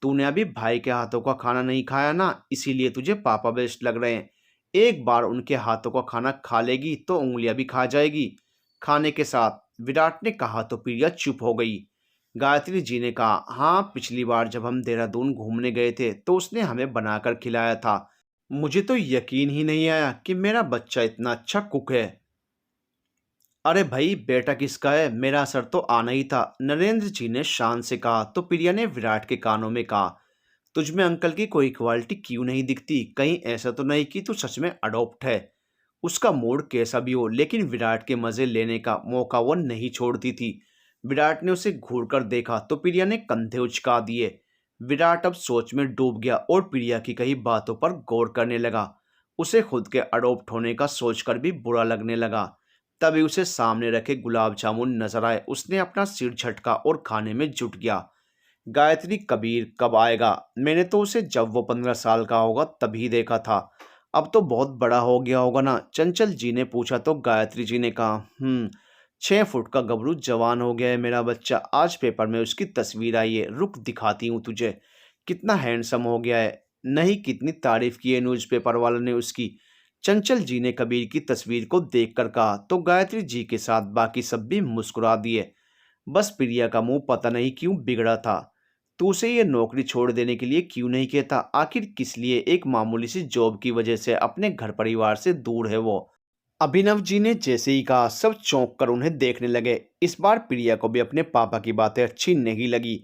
तूने अभी भाई के हाथों का खाना नहीं खाया ना, इसीलिए तुझे पापा बेस्ट लग रहे हैं। एक बार उनके हाथों का खाना खा लेगी तो उंगलियां भी खा जाएगी खाने के साथ, विराट ने कहा। तो प्रिया चुप हो गई। गायत्री जी ने कहा, हाँ पिछली बार जब हम देहरादून घूमने गए थे तो उसने हमें बनाकर खिलाया था। मुझे तो यकीन ही नहीं आया कि मेरा बच्चा इतना अच्छा कुक है। अरे भाई बेटा किसका है, मेरा असर तो आना ही था, नरेंद्र जी ने शान से कहा। तो प्रिया ने विराट के कानों में कहा, तुझ में अंकल की कोई क्वालिटी क्यों नहीं दिखती? कहीं ऐसा तो नहीं कि तू सच में अडॉप्ट है? उसका मूड कैसा भी हो, लेकिन विराट के मजे लेने का मौका वो नहीं छोड़ती थी। विराट ने उसे घूर कर देखा तो प्रिया ने कंधे उचका दिए। विराट अब सोच में डूब गया और प्रिया की कही बातों पर गौर करने लगा। उसे खुद के अडॉप्ट होने का सोचकर भी बुरा लगने लगा। तभी उसे सामने रखे गुलाब जामुन नजर आए। उसने अपना सिर झटका और खाने में जुट गया। गायत्री, कबीर कब आएगा? मैंने तो उसे जब वो 15 साल का होगा तभी देखा था। अब तो बहुत बड़ा हो गया होगा ना? चंचल जी ने पूछा तो गायत्री जी ने कहा, 6 फुट का गबरू जवान हो गया है मेरा बच्चा। आज पेपर में उसकी तस्वीर आई है, रुक दिखाती हूँ तुझे। कितना हैंडसम हो गया है। नहीं, कितनी तारीफ की है न्यूज़पेपर वालों ने उसकी। चंचल जी ने कबीर की तस्वीर को देखकर कहा तो गायत्री जी के साथ बाकी सब भी मुस्कुरा दिए। बस प्रिया का मुंह पता नहीं क्यों बिगड़ा था। तो उसे ये नौकरी छोड़ देने के लिए क्यों नहीं कहता? आखिर किस लिए एक मामूली सी जॉब की वजह से अपने घर परिवार से दूर है वो? अभिनव जी ने जैसे ही कहा सब चौंक कर उन्हें देखने लगे। इस बार प्रिया को भी अपने पापा की बातें अच्छी नहीं लगी।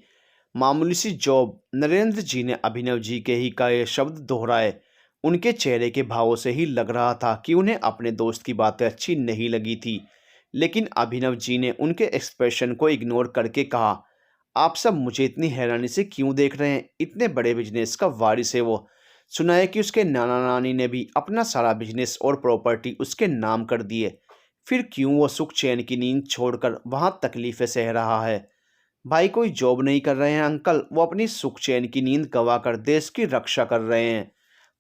मामूली सी जॉब? नरेंद्र जी ने अभिनव जी के ही कहे शब्द दोहराए। उनके चेहरे के भावों से ही लग रहा था कि उन्हें अपने दोस्त की बातें अच्छी नहीं लगी थी। लेकिन अभिनव जी ने उनके एक्सप्रेशन को इग्नोर करके कहा, आप सब मुझे इतनी हैरानी से क्यों देख रहे हैं? इतने बड़े बिजनेस का वारिस है वो। सुना है कि उसके नाना नानी ने भी अपना सारा बिजनेस और प्रॉपर्टी उसके नाम कर दिए। फिर क्यों वो सुख चैन की नींद छोड़कर वहां तकलीफें सह रहा है? भाई कोई जॉब नहीं कर रहे हैं अंकल, वो अपनी सुख चैन की नींद गवा कर देश की रक्षा कर रहे हैं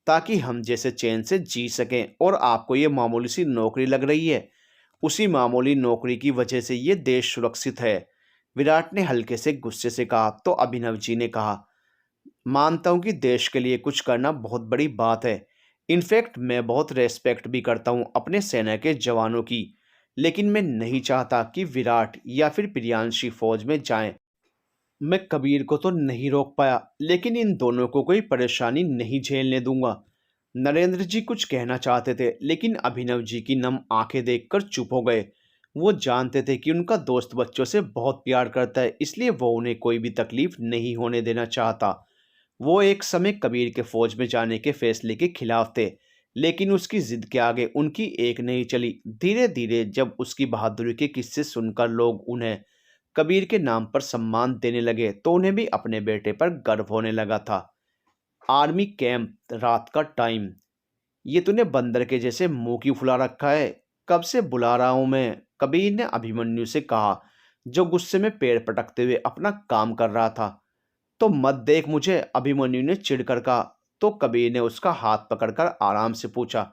ताकि हम जैसे चैन से जी सकें। और आपको ये मामूली सी नौकरी लग रही है। उसी मामूली नौकरी की वजह से ये देश सुरक्षित है। विराट ने हल्के से गुस्से से कहा तो अभिनव जी ने कहा, मानता हूं कि देश के लिए कुछ करना बहुत बड़ी बात है। इनफैक्ट मैं बहुत रेस्पेक्ट भी करता हूं अपने सेना के जवानों की। लेकिन मैं नहीं चाहता कि विराट या फिर प्रियांशी फौज में जाएं। मैं कबीर को तो नहीं रोक पाया, लेकिन इन दोनों को कोई परेशानी नहीं झेलने दूंगा। नरेंद्र जी कुछ कहना चाहते थे, लेकिन अभिनव जी की नम आंखें देखकर चुप हो गए। वो जानते थे कि उनका दोस्त बच्चों से बहुत प्यार करता है, इसलिए वो उन्हें कोई भी तकलीफ नहीं होने देना चाहता। वो एक समय कबीर के फौज में जाने के फैसले के खिलाफ थे, लेकिन उसकी जिद के आगे उनकी एक नहीं चली। धीरे धीरे जब उसकी बहादुरी के किस्से सुनकर लोग उन्हें कबीर के नाम पर सम्मान देने लगे तो उन्हें भी अपने बेटे पर गर्व होने लगा था। आर्मी कैंप, रात का टाइम। ये तूने बंदर के जैसे मुंह क्यों फुला रखा है? कब से बुला रहा हूं मैं, कबीर ने अभिमन्यु से कहा, जो गुस्से में पैर पटकते हुए अपना काम कर रहा था। तो मत देख मुझे, अभिमन्यु ने चिढ़कर कहा। तो कबीर ने उसका हाथ पकड़कर आराम से पूछा,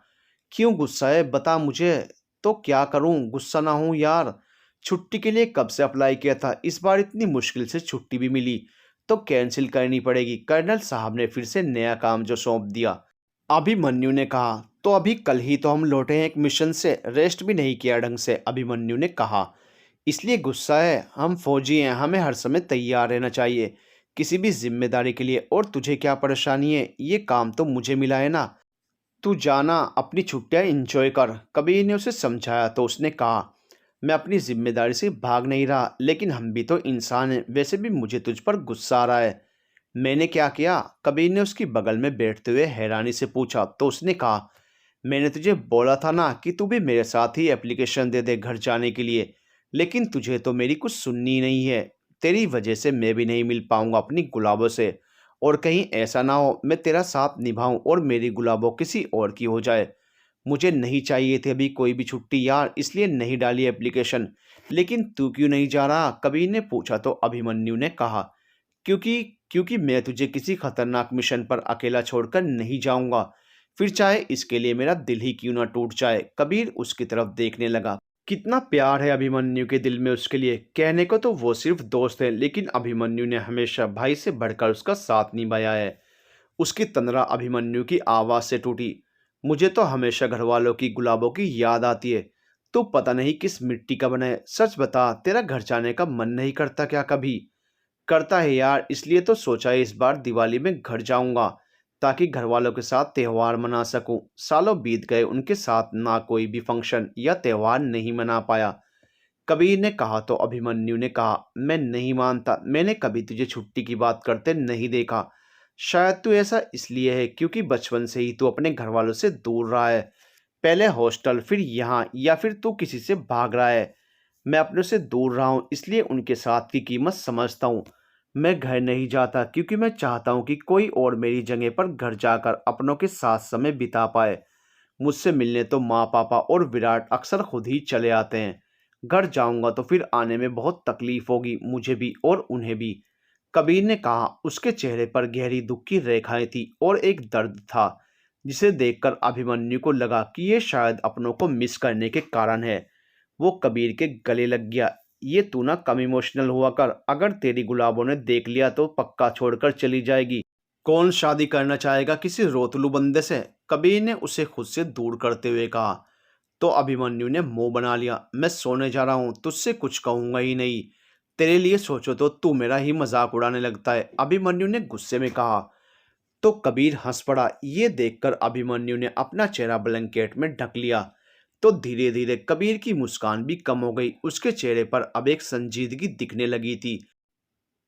क्यों गुस्सा है, बता मुझे। तो क्या करूं, गुस्सा ना हूं यार। छुट्टी के लिए कब से अप्लाई किया था, इस बार इतनी मुश्किल से छुट्टी भी मिली तो कैंसिल करनी पड़ेगी। कर्नल साहब ने फिर से नया काम जो सौंप दिया। अभिमन्यु ने कहा, तो अभी कल ही तो हम लौटे हैं एक मिशन से, रेस्ट भी नहीं किया ढंग से। अभिमन्यु ने कहा, इसलिए गुस्सा है? हम फौजी हैं, हमें हर समय तैयार रहना चाहिए किसी भी जिम्मेदारी के लिए। और तुझे क्या परेशानी है? ये काम तो मुझे मिला है ना। तू जाना, अपनी छुट्टियां एंजॉय कर। कबीर ने उसे समझाया तो उसने कहा, मैं अपनी जिम्मेदारी से भाग नहीं रहा, लेकिन हम भी तो इंसान हैं। वैसे भी मुझे तुझ पर गुस्सा आ रहा है। मैंने क्या किया? कबीर ने उसकी बगल में बैठते हुए हैरानी से पूछा तो उसने कहा, मैंने तुझे बोला था ना कि तू भी मेरे साथ ही एप्लीकेशन दे दे घर जाने के लिए। लेकिन तुझे तो मेरी कुछ सुननी नहीं है। तेरी वजह से मैं भी नहीं मिल पाऊंगा अपनी गुलाबों से। और कहीं ऐसा ना हो मैं तेरा साथ निभाऊं और मेरी गुलाबों किसी और की हो जाए। मुझे नहीं चाहिए थी अभी कोई भी छुट्टी यार, इसलिए नहीं डाली एप्लीकेशन। लेकिन तू क्यों नहीं जा रहा? कबीर ने पूछा तो अभिमन्यु ने कहा, क्योंकि क्योंकि मैं तुझे किसी खतरनाक मिशन पर अकेला छोड़कर नहीं जाऊंगा, फिर चाहे इसके लिए मेरा दिल ही क्यों ना टूट जाए। कबीर उसकी तरफ देखने लगा। कितना प्यार है अभिमन्यु के दिल में उसके लिए। कहने को तो वो सिर्फ दोस्त है, लेकिन अभिमन्यु ने हमेशा भाई से बढ़कर उसका साथ निभाया है। उसकी तंद्रा अभिमन्यु की आवाज से टूटी। मुझे तो हमेशा घर वालों की गुलाबों की याद आती है। तू पता नहीं किस मिट्टी का बना है। सच बता, तेरा घर जाने का मन नहीं करता क्या कभी? करता है यार, इसलिए तो सोचा है इस बार दिवाली में घर जाऊंगा ताकि घर वालों के साथ त्यौहार मना सकूं। सालों बीत गए, उनके साथ ना कोई भी फंक्शन या त्यौहार नहीं मना पाया। कबीर ने कहा तो अभिमन्यु ने कहा, मैं नहीं मानता, मैंने कभी तुझे छुट्टी की बात करते नहीं देखा। शायद तू ऐसा इसलिए है क्योंकि बचपन से ही तू अपने घर वालों से दूर रहा है, पहले हॉस्टल फिर यहाँ, या फिर तू किसी से भाग रहा है। मैं अपनों से दूर रहा हूँ इसलिए उनके साथ की कीमत समझता हूँ। मैं घर नहीं जाता क्योंकि मैं चाहता हूँ कि कोई और मेरी जगह पर घर जाकर अपनों के साथ समय बिता पाए। मुझसे मिलने तो माँ पापा और विराट अक्सर खुद ही चले आते हैं। घर जाऊंगा तो फिर आने में बहुत तकलीफ होगी, मुझे भी और उन्हें भी। कबीर ने कहा। उसके चेहरे पर गहरी दुख की रेखाएं थी और एक दर्द था जिसे देखकर अभिमन्यु को लगा कि ये शायद अपनों को मिस करने के कारण है। वो कबीर के गले लग गया। ये तू ना कम इमोशनल हुआ कर, अगर तेरी गुलाबों ने देख लिया तो पक्का छोड़कर चली जाएगी। कौन शादी करना चाहेगा किसी रोतलू बंदे से? कबीर ने उसे खुद से दूर करते हुए कहा। तो अभिमन्यु ने मुंह बना लिया। मैं सोने जा रहा हूं, तुझसे कुछ कहूंगा ही नहीं। तेरे लिए सोचो तो तू मेरा ही मजाक उड़ाने लगता है, अभिमन्यु ने गुस्से में कहा। तो कबीर हंस पड़ा। ये देखकर अभिमन्यु ने अपना चेहरा ब्लैंकेट में ढक लिया। तो धीरे धीरे कबीर की मुस्कान भी कम हो गई। उसके चेहरे पर अब एक संजीदगी दिखने लगी थी।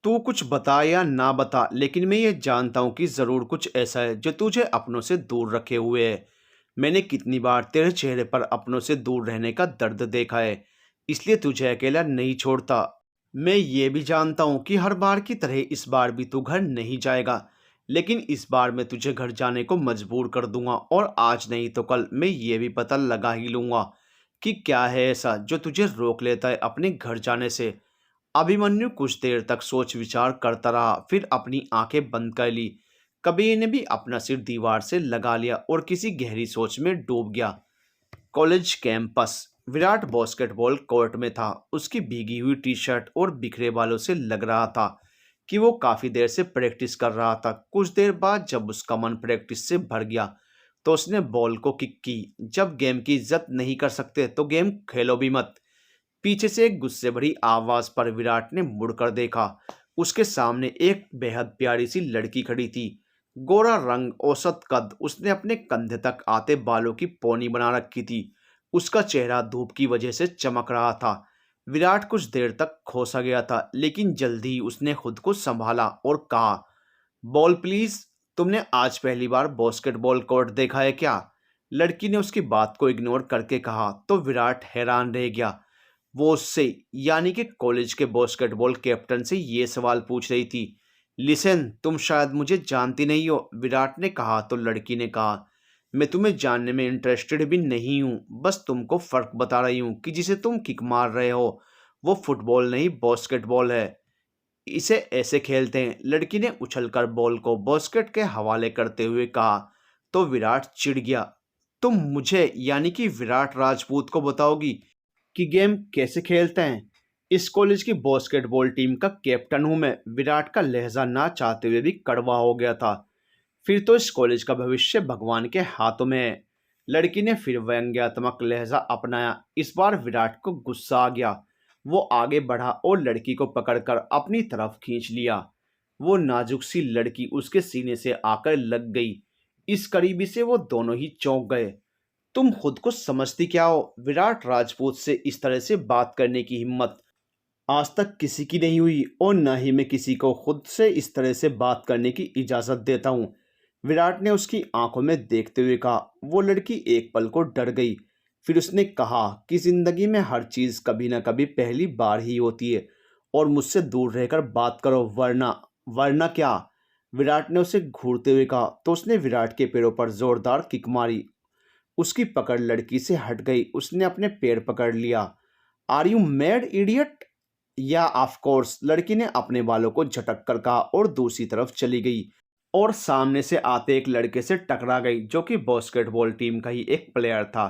तू कुछ बता या ना बता, लेकिन मैं ये जानता हूँ कि ज़रूर कुछ ऐसा है जो तुझे अपनों से दूर रखे हुए है। मैंने कितनी बार तेरे चेहरे पर अपनों से दूर रहने का दर्द देखा है, इसलिए तुझे अकेला नहीं छोड़ता। मैं ये भी जानता हूँ कि हर बार की तरह इस बार भी तू घर नहीं जाएगा, लेकिन इस बार मैं तुझे घर जाने को मजबूर कर दूंगा, और आज नहीं तो कल मैं ये भी पता लगा ही लूंगा कि क्या है ऐसा जो तुझे रोक लेता है अपने घर जाने से। अभिमन्यु कुछ देर तक सोच विचार करता रहा, फिर अपनी आंखें बंद कर ली। कबीर ने भी अपना सिर दीवार से लगा लिया और किसी गहरी सोच में डूब गया। College campus. Virat basketball court में था। उसकी भीगी हुई टी शर्ट और बिखरे बालों से लग रहा था कि वो काफी देर से प्रैक्टिस कर रहा था। कुछ देर बाद जब उसका मन प्रैक्टिस से भर गया तो उसने बॉल को किक की। जब गेम की इज्जत नहीं कर सकते तो गेम खेलो भी मत। पीछे से एक गुस्से भरी आवाज पर विराट ने मुड़कर देखा। उसके सामने एक बेहद प्यारी सी लड़की खड़ी थी। गोरा रंग, औसत कद, उसने अपने कंधे तक आते बालों की पौनी बना रखी थी। उसका चेहरा धूप की वजह से चमक रहा था। विराट कुछ देर तक खोसा गया था, लेकिन जल्दी ही उसने खुद को संभाला और कहा, बॉल प्लीज। तुमने आज पहली बार बास्केटबॉल कोर्ट देखा है क्या? लड़की ने उसकी बात को इग्नोर करके कहा। तो विराट हैरान रह गया। वो उससे, यानी कि कॉलेज के बास्केटबॉल कैप्टन से ये सवाल पूछ रही थी। लिसन, तुम शायद मुझे जानती नहीं हो, विराट ने कहा। तो लड़की ने कहा, मैं तुम्हें जानने में इंटरेस्टेड भी नहीं हूँ, बस तुमको फर्क बता रही हूँ कि जिसे तुम किक मार रहे हो वो फुटबॉल नहीं बास्केटबॉल है। इसे ऐसे खेलते हैं। लड़की ने उछलकर बॉल को बास्केट के हवाले करते हुए कहा। तो विराट चिढ़ गया। तुम मुझे, यानी कि विराट राजपूत को बताओगी कि गेम कैसे खेलते हैं? इस कॉलेज की बास्केटबॉल टीम का कैप्टन हूं मैं। विराट का लहजा ना चाहते हुए भी कड़वा हो गया था। फिर तो इस कॉलेज का भविष्य भगवान के हाथों में है। लड़की ने फिर व्यंग्यात्मक लहजा अपनाया। इस बार विराट को गुस्सा आ गया। वो आगे बढ़ा और लड़की को पकड़कर अपनी तरफ खींच लिया। वो नाजुक सी लड़की उसके सीने से आकर लग गई। इस करीबी से वो दोनों ही चौंक गए। तुम खुद को समझती क्या हो? विराट राजपूत से इस तरह से बात करने की हिम्मत आज तक किसी की नहीं हुई, और न ही मैं किसी को खुद से इस तरह से बात करने की इजाज़त देता हूँ। विराट ने उसकी आंखों में देखते हुए कहा। वो लड़की एक पल को डर गई। फिर उसने कहा कि जिंदगी में हर चीज़ कभी ना कभी पहली बार ही होती है, और मुझसे दूर रहकर बात करो, वरना। वरना क्या? विराट ने उसे घूरते हुए कहा। तो उसने विराट के पैरों पर जोरदार किक मारी। उसकी पकड़ लड़की से हट गई। उसने अपने पैर पकड़ लिया। Are you mad idiot? या ऑफ कोर्स, लड़की ने अपने बालों को झटक कर कहा और दूसरी तरफ चली गई और सामने से आते एक लड़के से टकरा गई जो कि बास्केटबॉल टीम का ही एक प्लेयर था।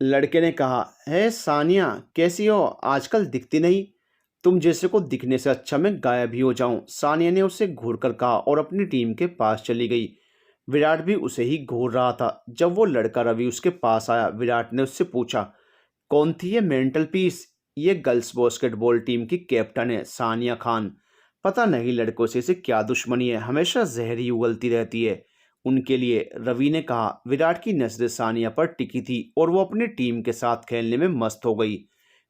लड़के ने कहा, है सानिया, कैसी हो? आजकल दिखती नहीं। तुम जैसे को दिखने से अच्छा मैं गायब ही हो जाऊं। सानिया ने उसे घूर कर कहा और अपनी टीम के पास चली गई। विराट भी उसे ही घूर रहा था। जब वो लड़का रवि उसके पास आया, विराट ने उससे पूछा, कौन थी ये मेंटल पीस? ये गर्ल्स बास्केटबॉल टीम की कैप्टन है, सानिया खान। पता नहीं लड़कों से इसे क्या दुश्मनी है, हमेशा जहर ही उगलती रहती है उनके लिए, रवि ने कहा। विराट की नजरें सानिया पर टिकी थी और वो अपनी टीम के साथ खेलने में मस्त हो गई।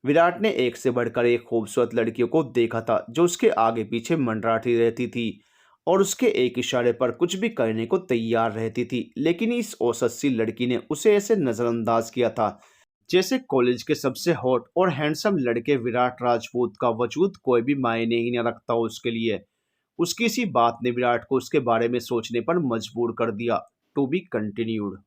विराट ने एक से बढ़कर एक खूबसूरत लड़कियों को देखा था जो उसके आगे पीछे मंडराती रहती थी और उसके एक इशारे पर कुछ भी करने को तैयार रहती थी, लेकिन इस औसत सी लड़की ने उसे ऐसे नजरअंदाज किया था जैसे कॉलेज के सबसे हॉट और हैंडसम लड़के विराट राजपूत का वजूद कोई भी मायने ही न रखता हो उसके लिए। उसकी इसी बात ने विराट को उसके बारे में सोचने पर मजबूर कर दिया। To be continued.